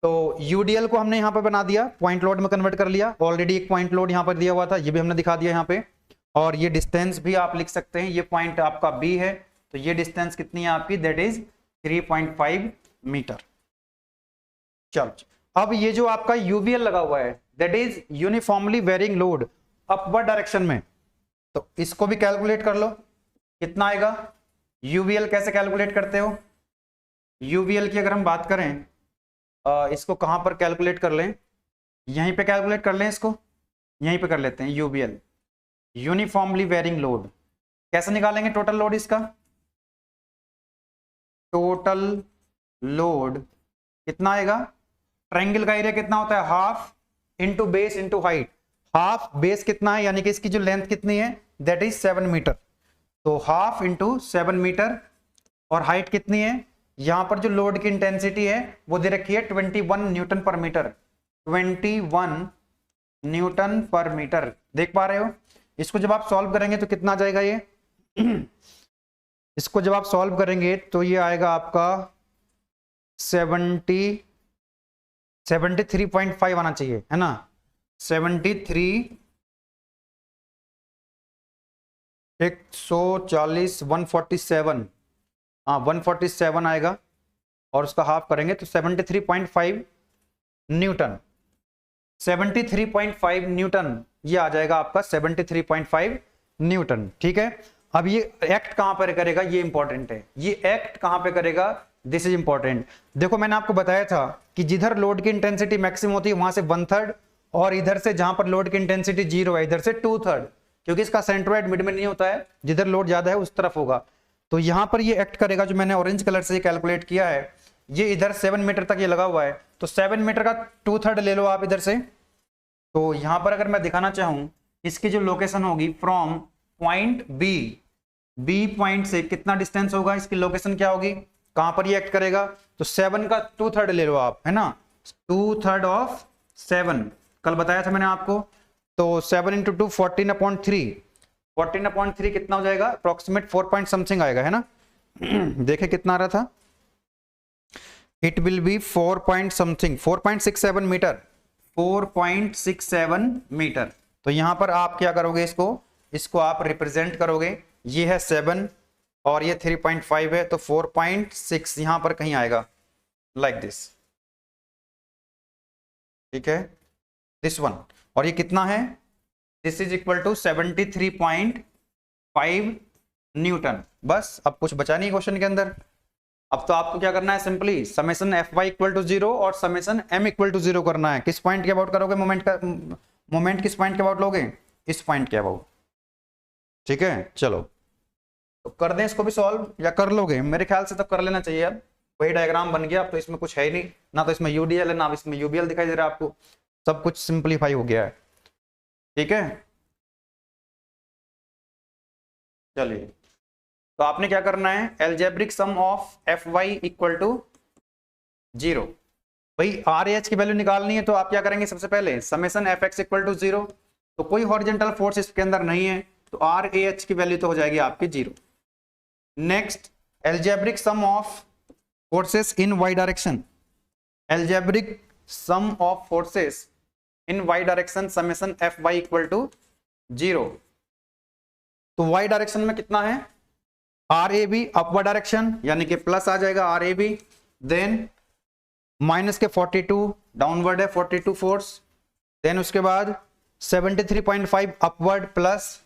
[SPEAKER 1] तो यूडीएल को हमने यहां पर बना दिया, पॉइंट लोड में कन्वर्ट कर लिया। ऑलरेडी एक पॉइंट लोड यहां पर दिया हुआ था, ये भी हमने दिखा दिया यहां पे। और ये डिस्टेंस भी आप लिख सकते हैं, ये पॉइंट आपका बी है, तो ये डिस्टेंस कितनी है आपकी? That is 3.5 meter. चलो, अब ये जो आपका यूवीएल लगा हुआ है, that is uniformly varying load upward direction में, तो इसको भी कैलकुलेट कर लो, कितना आएगा? यूवीएल कैसे कैलकुलेट करते हो? यूवीएल की अगर हम बात करें, इसको कहां पर कैलकुलेट कर लें? यहीं पे कैलकुलेट कर लें, इसको यहीं पे कर लेते हैं। यूवीएल, यूनिफॉर्मली वेरिंग लोड, कैसे निकालेंगे टोटल लोड इसका? टोटल लोड कितना आएगा? ट्रायंगल का एरिया कितना होता है? Half into base into height. Half base कितना है, यानी कि इसकी जो लेंथ कितनी है? दैट इज 7 मीटर, तो हाफ इंटू 7 मीटर, और हाइट कितनी है? यहां पर जो लोड की इंटेंसिटी है वो दे रखी है 21 न्यूटन पर मीटर, 21 न्यूटन पर मीटर, देख पा रहे हो? इसको जब आप सॉल्व करेंगे तो कितना आ जाएगा ये? इसको जब आप सॉल्व करेंगे तो ये आएगा आपका 73.5 आना चाहिए, है ना? 73, 140, 147, हाँ 147 आएगा, और उसका हाफ करेंगे तो 73.5 न्यूटन, 73.5 न्यूटन, ये आ जाएगा आपका 73.5 न्यूटन। ठीक है। अब ये एक्ट कहां पर करेगा? ये इंपॉर्टेंट है, ये एक्ट कहां पे करेगा? This is important. देखो मैंने आपको बताया था कि जिधर लोड की इंटेंसिटी मैक्सिमम होती है वहां से 1/3, और इधर से जहां पर लोड की इंटेंसिटी 0 है इधर से 2/3, क्योंकि इसका सेंट्रोइड मिड में नहीं होता है, जिधर लोड ज्यादा है उस तरफ होगा। तो यहां पर ये एक्ट करेगा, जो मैंने ऑरेंज कलर से कैलकुलेट किया है, ये इधर 7 मीटर तक ये लगा हुआ है, तो 7 मीटर का 2/3 ले लो आप इधर से। तो यहां पर अगर मैं दिखाना चाहूं, इसकी जो लोकेशन होगी फ्रॉम पॉइंट बी पॉइंट से कितना डिस्टेंस होगा, इसकी लोकेशन क्या होगी, कहां पर ये एक्ट करेगा? तो 7 का 2/3 ले लो आप, है ना, 2/3 ऑफ 7, कल बताया था मैंने आपको। तो 7 इंटू 2 14/3, 14/3 कितना हो जाएगा? अप्रोक्सीमेट 4 पॉइंट समथिंग आएगा, है ना। देखे कितना आ रहा था? It will be 4 point something, 4.67 meter, 4.67 meter. तो यहां पर आप क्या करोगे? इसको आप रिप्रेजेंट करोगे, ये है 7 और ये 3.5 है, तो 4.6 यहां पर कहीं आएगा, लाइक दिस। ठीक है, दिस वन, और ये कितना है? This is equal to 73.5 newton. बस, अब कुछ बचा नहीं क्वेश्चन के अंदर। अब तो आपको क्या करना है? Simply summation Fy equal to 0 और समेशन M इक्वल टू 0 करना है। किस पॉइंट के अबाउट करोगे? मोमेंट किस पॉइंट के अबाउट लोगे? इस पॉइंट के अबाउट। ठीक है, चलो तो कर दें इसको भी सॉल्व, या कर लोगे? मेरे ख्याल से तो कर लेना चाहिए। अब वही डायग्राम बन गया, अब तो इसमें कुछ है ही नहीं, ना तो इसमें यूडीएल है ना इसमें यूबीएल दिखाई दे रहा है आपको, सब कुछ सिंपलीफाई हो गया है। ठीक है, चलिए तो आपने क्या करना है? Algebraic sum of Fy equal to 0। भाई RAH की वैल्यू निकालनी है, तो आप क्या करेंगे? सबसे पहले समेशन Fx इक्वल टू 0, तो कोई हॉरिजॉन्टल फोर्स इसके अंदर नहीं है, तो RAH की वैल्यू तो हो जाएगी आपकी 0। Next, algebraic sum of forces in Y direction, algebraic sum of forces in Y direction summation Fy equal to 0। तो वाई डायरेक्शन में कितना है? RAB अपवर्ड डायरेक्शन, यानी कि प्लस आ जाएगा RAB, देन माइनस के 42 डाउनवर्ड है, 42 फोर्स। देन उसके बाद 73.5 अपवर्ड प्लस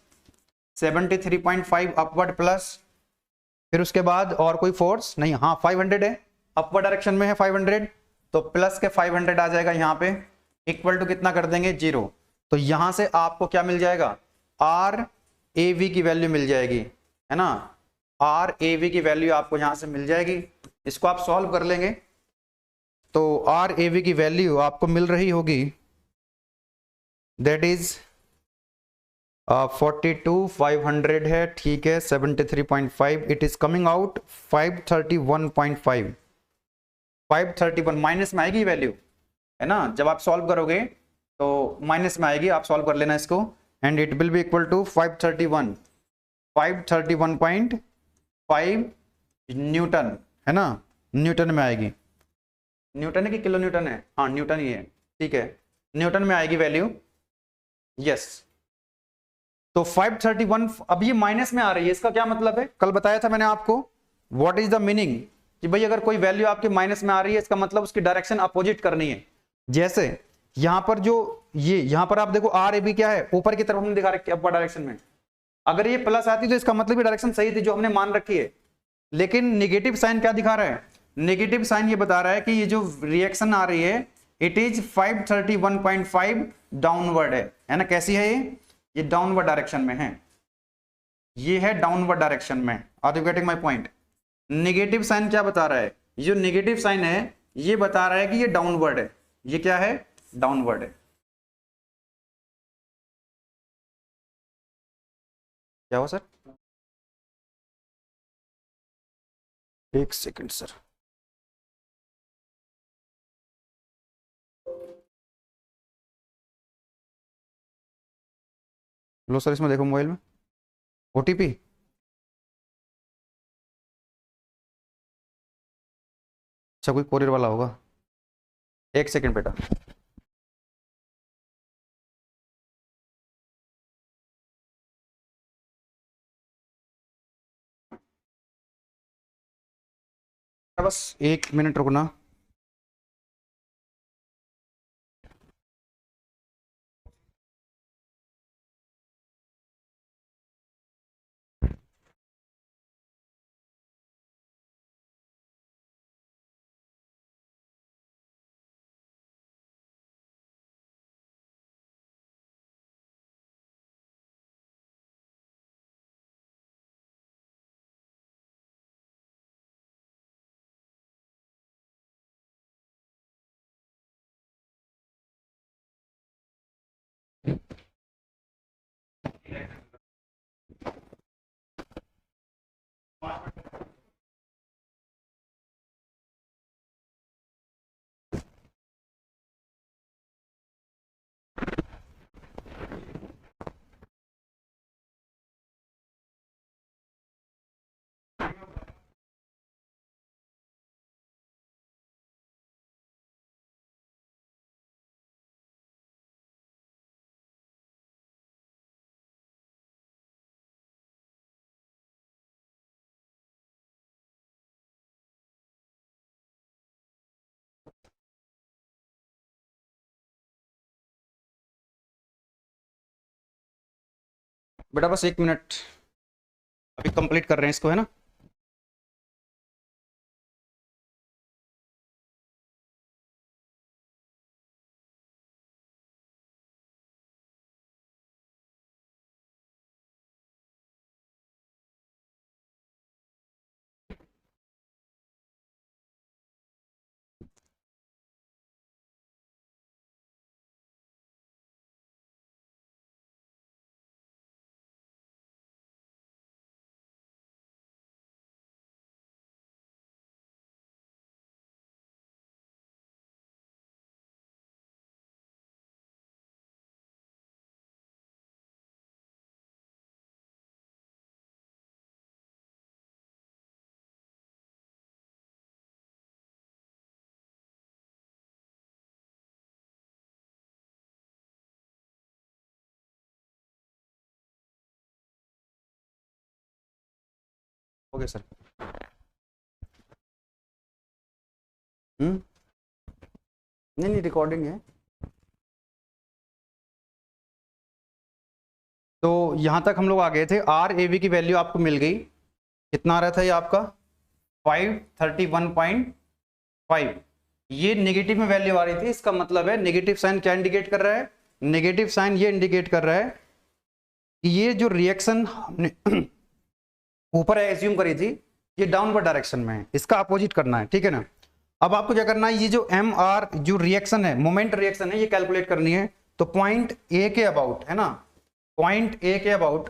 [SPEAKER 1] 73.5 अपवर्ड प्लस, फिर उसके बाद और कोई फोर्स नहीं, हाँ 500 है, अपवर्ड डायरेक्शन में है 500, तो प्लस के 500 आ जाएगा यहाँ पे, इक्वल टू कितना कर देंगे 0। तो यहां से आपको क्या मिल जाएगा, आर ए वी की वैल्यू मिल जाएगी, है ना, आर ए वी की वैल्यू आपको यहां से मिल जाएगी। इसको आप सॉल्व कर लेंगे तो आर ए वी की वैल्यू आपको मिल रही होगी, दैट इज 42,500 है, ठीक है, 73.5, it is coming out 531.5, 531 minus में आएगी वैल्यू, है ना, जब आप सॉल्व करोगे तो माइनस में आएगी, आप सॉल्व कर लेना इसको, and it will be equal to 531.5 newton, है ना, न्यूटन में आएगी, न्यूटन है कि किलो न्यूटन है, हाँ न्यूटन ही है, ठीक है, न्यूटन में आएगी वैल्यू, यस। तो 531, अब ये माइनस में आ रही है, इसका क्या मतलब है, कल बताया था मैंने आपको, व्हाट इज द मीनिंग, कि भाई अगर कोई वैल्यू आपके माइनस में आ रही है, इसका मतलब उसकी डायरेक्शन अपोजिट करनी है। जैसे यहां पर जो ये यहां पर आप देखो आर ए बी क्या है, ऊपर की तरफ हमने दिखा रखी है, अपर डायरेक्शन में, अगर ये प्लस आती तो इसका मतलब ये डायरेक्शन सही थी जो हमने मान रखी है, लेकिन नेगेटिव साइन क्या दिखा रहा है, नेगेटिव साइन ये बता रहा है कि ये जो रिएक्शन आ रही है इट इज 531.5 डाउनवर्ड है ना, कैसी है ये डाउनवर्ड डायरेक्शन में है, ये है डाउनवर्ड डायरेक्शन में, are you getting my point. Negative sign क्या बता रहा है, ये जो नेगेटिव साइन है ये बता रहा है कि ये डाउनवर्ड है, ये क्या है, डाउनवर्ड है। क्या हुआ सर, एक सेकंड सर, लो सर, इसमें देखो मोबाइल में ओटीपी, अच्छा कोई कोरियर वाला होगा, एक सेकंड बेटा। बस 1 मिनट रुकना। बेटा बस 1 मिनट, अभी कंप्लीट कर रहे हैं इसको, है ना। Okay sir. हम्म नहीं नहीं रिकॉर्डिंग है। तो यहां तक हम लोग आ गए थे, आर ए बी की वैल्यू आपको मिल गई, कितना आ रहा था ये आपका 531.5। ये नेगेटिव में वैल्यू आ रही थी, इसका मतलब है नेगेटिव साइन क्या इंडिकेट कर रहा है, नेगेटिव साइन ये इंडिकेट कर रहा है कि ये जो रिएक्शन हमने ऊपर एज्यूम करी थी ये डाउनवर्ड डायरेक्शन में है, इसका अपोजिट करना है, ठीक है ना। अब आपको क्या करना है, ये जो एम आर जो रिएक्शन है, मोमेंट रिएक्शन है, ये कैलकुलेट करनी है। तो पॉइंट ए के अबाउट है ना, पॉइंट ए के अबाउट,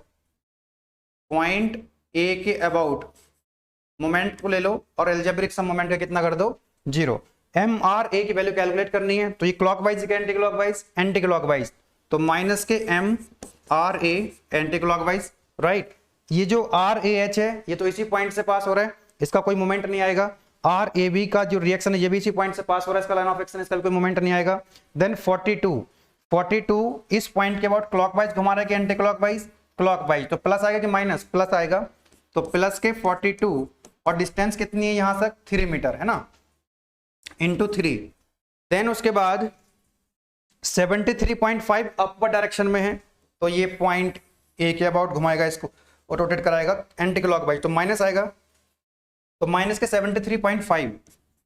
[SPEAKER 1] पॉइंट ए के अबाउट मोमेंट को ले लो और एल्जेब्रिक सम मोमेंट का कितना कर दो 0। एम आर ए की वैल्यू कैलकुलेट करनी है, तो ये क्लॉकवाइज है एंटी क्लॉकवाइज, एंटी क्लॉकवाइज, तो माइनस के M R A anti clockwise, right. ये जो आर ए एच है ये तो इसी पॉइंट से पास हो रहा है, इसका कोई मोमेंट नहीं आएगा। आर ए बी का जो रिएक्शन है ये भी इसी पॉइंट से पास हो रहा है, इसका लाइन ऑफ एक्शन, इसका कोई मोमेंट नहीं आएगा। देन 42 इस पॉइंट के अबाउट क्लॉकवाइज घुमा रहा है कि एंटी क्लॉकवाइज, क्लॉकवाइज, तो प्लस आएगा कि माइनस, प्लस आएगा, तो प्लस के 42 और डिस्टेंस कितनी है यहां तक 3 मीटर है ना, इंटू 3। देन उसके बाद 73.5 अपर डायरेक्शन में है, तो ये पॉइंट ए के अबाउट घुमाएगा इसको और रोटेट कराएगा एंटी क्लॉकवाइज, तो माइनस आएगा, तो माइनस के 73.5,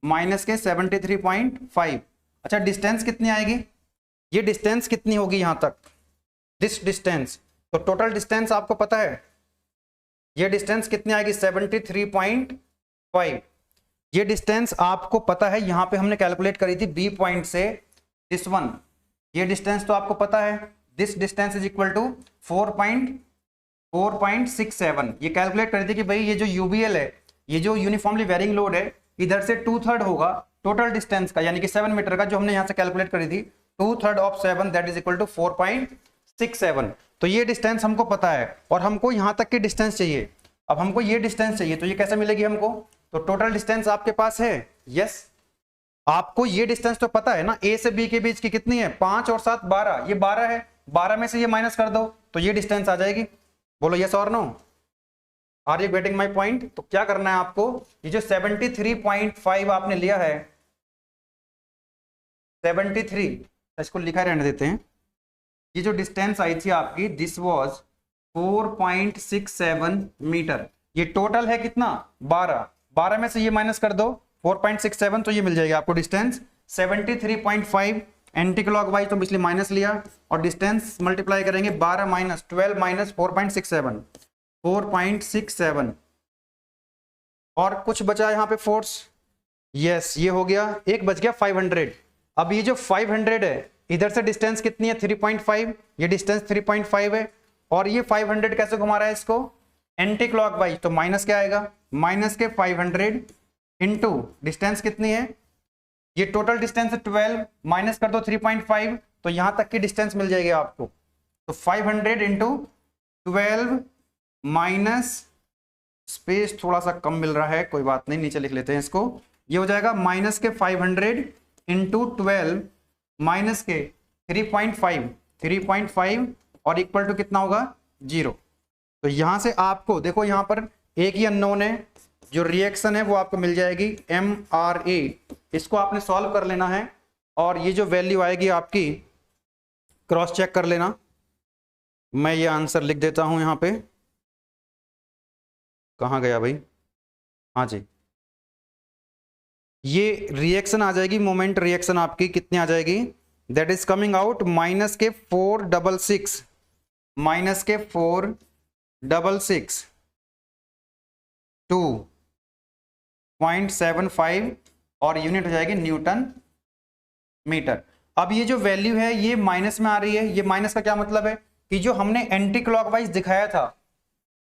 [SPEAKER 1] माइनस के 73.5। अच्छा डिस्टेंस कितनी आएगी, ये डिस्टेंस कितनी होगी यहां तक, दिस डिस्टेंस, तो टोटल डिस्टेंस आपको पता है ये डिस्टेंस कितनी आएगी 73.5। ये डिस्टेंस आपको पता है, यहां पे हमने कैलकुलेट करी थी बी पॉइंट से दिस वन, ये डिस्टेंस तो आपको पता है, this distance is equal to 4.67। ये कैलकुलेट करी थी कि भाई ये जो यूबीएल है, ये जो यूनिफॉर्मली वेरिंग लोड है, इधर से 2/3 होगा टोटल डिस्टेंस का, यानी कि 7 मीटर का, जो हमने यहां से कैलकुलेट करी थी 2/3 of 7 that is equal to 4.67। तो ये डिस्टेंस हमको पता है और हमको यहां तक की डिस्टेंस चाहिए। अब हमको ये डिस्टेंस चाहिए, तो ये कैसे मिलेगी हमको, तो टोटल डिस्टेंस आपके पास है, यस आपको ये डिस्टेंस तो पता है ना, ए से बी के बीच की कितनी है 5 और 7 12, ये 12 है, 12 में से ये माइनस कर दो तो ये डिस्टेंस आ जाएगी। बोलो यस और no, are you getting my point. तो क्या करना है आपको, ये जो 73.5 आपने लिया है 73, इसको लिखा रहने देते हैं, ये जो डिस्टेंस आई थी आपकी दिस वाज 4.67 मीटर, ये टोटल है कितना 12, 12 में से ये माइनस कर दो 4.67, तो ये मिल जाएगा आपको डिस्टेंस 73.5 एंटी क्लॉकवाइज, तो इसलिए माइनस लिया और डिस्टेंस मल्टीप्लाई करेंगे 12 माइनस 12 माइनस 4.67 और कुछ बचा यहाँ पे फोर्स, यस ये हो गया, एक बच गया 500। अब ये जो 500 है इधर से डिस्टेंस कितनी है 3.5, ये डिस्टेंस 3.5 है और ये 500 कैसे घुमा रहा है इसको एंटी क्लॉकवाइज, तो माइनस क्या आएगा, माइनस के 500 इंटू डिस्टेंस कितनी है, ये टोटल डिस्टेंस है 12, माइनस कर दो 3.5, तो यहां तक की डिस्टेंस मिल जाएगी आपको, तो 500 इंटू 12 माइनस स्पेस थोड़ा सा कम मिल रहा है, कोई बात नहीं नीचे लिख लेते हैं इसको, ये हो जाएगा माइनस के 500 इंटू 12 माइनस के 3.5 और इक्वल टू कितना होगा 0। तो यहां से आपको देखो यहां पर एक ही अननोन है, जो रिएक्शन है वो आपको मिल जाएगी MRA, इसको आपने सॉल्व कर लेना है और ये जो वैल्यू आएगी आपकी क्रॉस चेक कर लेना। मैं ये आंसर लिख देता हूं यहां पे, कहां गया भाई, हाँ जी, ये रिएक्शन आ जाएगी, मोमेंट रिएक्शन आपकी कितनी आ जाएगी, that is coming out minus के 466, माइनस के 466 2.75 और यूनिट हो जाएगी न्यूटन मीटर। अब ये जो वैल्यू है ये माइनस में आ रही है, ये माइनस का क्या मतलब है कि जो हमने एंटी क्लॉकवाइज दिखाया था,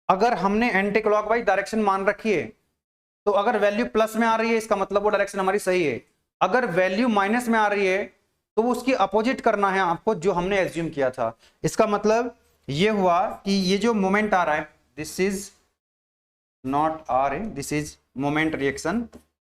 [SPEAKER 1] अगर हमने एंटी क्लॉकवाइज डायरेक्शन मान रखी है तो अगर वैल्यू प्लस में आ रही है इसका मतलब वो डायरेक्शन हमारी सही है, अगर वैल्यू माइनस में आ रही है तो उसकी अपोजिट करना है आपको जो हमने एज्यूम किया था। इसका मतलब ये हुआ कि ये जो मोमेंट आ रहा है this is not R A, this is moment reaction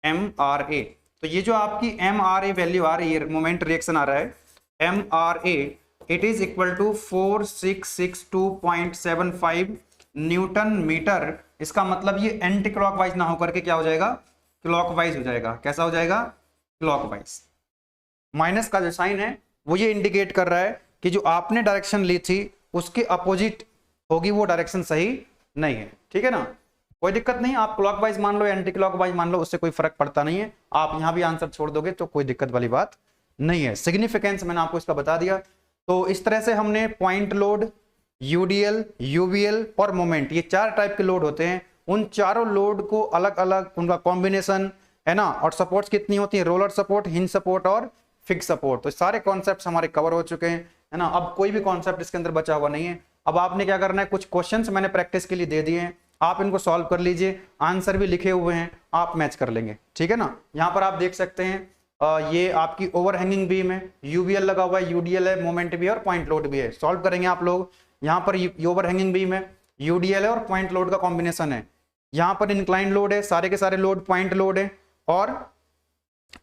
[SPEAKER 1] MRA। तो ये जो आपकी MRA वैल्यू आ रही है, मोमेंट रिएक्शन आ रहा है MRA, it is equal to 4662.75 newton meter. इसका मतलब ये एंटी क्लॉकवाइज ना होकर के क्या हो जाएगा, क्लॉकवाइज हो जाएगा। कैसा हो जाएगा, क्लॉकवाइज। माइनस का जो साइन है वो ये इंडिकेट कर रहा है कि जो आपने डायरेक्शन ली थी उसके अपोजिट होगी, वो डायरेक्शन सही नहीं है। ठीक है ना, कोई दिक्कत नहीं, आप क्लॉकवाइज मान लो एंटी क्लॉकवाइज मान लो, उससे कोई फर्क पड़ता नहीं है। आप यहां भी आंसर छोड़ दोगे तो कोई दिक्कत वाली बात नहीं है। सिग्निफिकेंस मैंने आपको इसका बता दिया। तो इस तरह से हमने पॉइंट लोड, यूडीएल, यूवीएल और मोमेंट, ये 4 टाइप के लोड होते हैं। उन चारों लोड को अलग अलग उनका कॉम्बिनेशन है ना, और सपोर्ट्स कितनी होती है, रोलर सपोर्ट, हिंज सपोर्ट और फिक्स सपोर्ट। तो सारे कॉन्सेप्ट्स हमारे कवर हो चुके हैं, है ना। अब कोई भी कॉन्सेप्ट इसके अंदर बचा हुआ नहीं है। अब आपने क्या करना है, कुछ क्वेश्चंस मैंने प्रैक्टिस के लिए दे दिए हैं, आप इनको सॉल्व कर लीजिए, आंसर भी लिखे हुए हैं, आप मैच कर लेंगे। ठीक है ना, यहाँ पर आप देख सकते हैं ये आपकी ओवरहैंगिंग बीम है, यूवीएल लगा हुआ है, यूडीएल है, मोमेंट भी है और पॉइंट लोड भी है। सॉल्व करेंगे आप लोग। यहाँ पर ओवरहैंगिंग बीम है, यूडीएल है और पॉइंट लोड का कॉम्बिनेशन है। यहाँ पर इंक्लाइन लोड है, सारे के सारे लोड पॉइंट लोड है और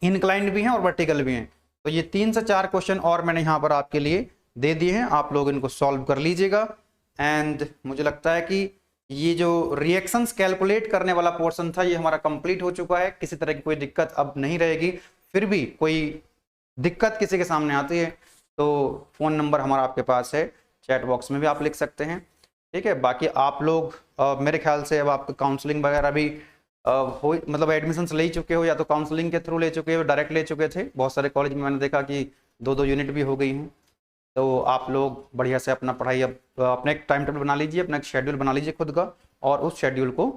[SPEAKER 1] इंक्लाइंड भी हैं और वर्टिकल भी हैं। तो ये 3 से 4 क्वेश्चन और मैंने यहाँ पर आपके लिए दे दिए हैं, आप लोग इनको सॉल्व कर लीजिएगा। एंड मुझे लगता है कि ये जो रिएक्शंस कैलकुलेट करने वाला पोर्शन था ये हमारा कंप्लीट हो चुका है। किसी तरह की कोई दिक्कत अब नहीं रहेगी। फिर भी कोई दिक्कत किसी के सामने आती है तो फ़ोन नंबर हमारा आपके पास है, चैट बॉक्स में भी आप लिख सकते हैं। ठीक है, बाकी आप लोग मेरे ख्याल से अब आपको काउंसलिंग वगैरह भी हो, मतलब एडमिशन्स ले चुके हो, या तो काउंसलिंग के थ्रू ले चुके हो, डायरेक्ट ले चुके थे। बहुत सारे कॉलेज में मैंने देखा कि 2-2 यूनिट भी हो गई हैं। तो आप लोग बढ़िया से अपना पढ़ाई अब अपने एक टाइम टेबल बना लीजिए, अपना एक शेड्यूल बना लीजिए खुद का, और उस शेड्यूल को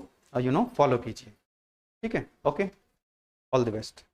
[SPEAKER 1] फॉलो कीजिए। ठीक है, ओके, ऑल द बेस्ट।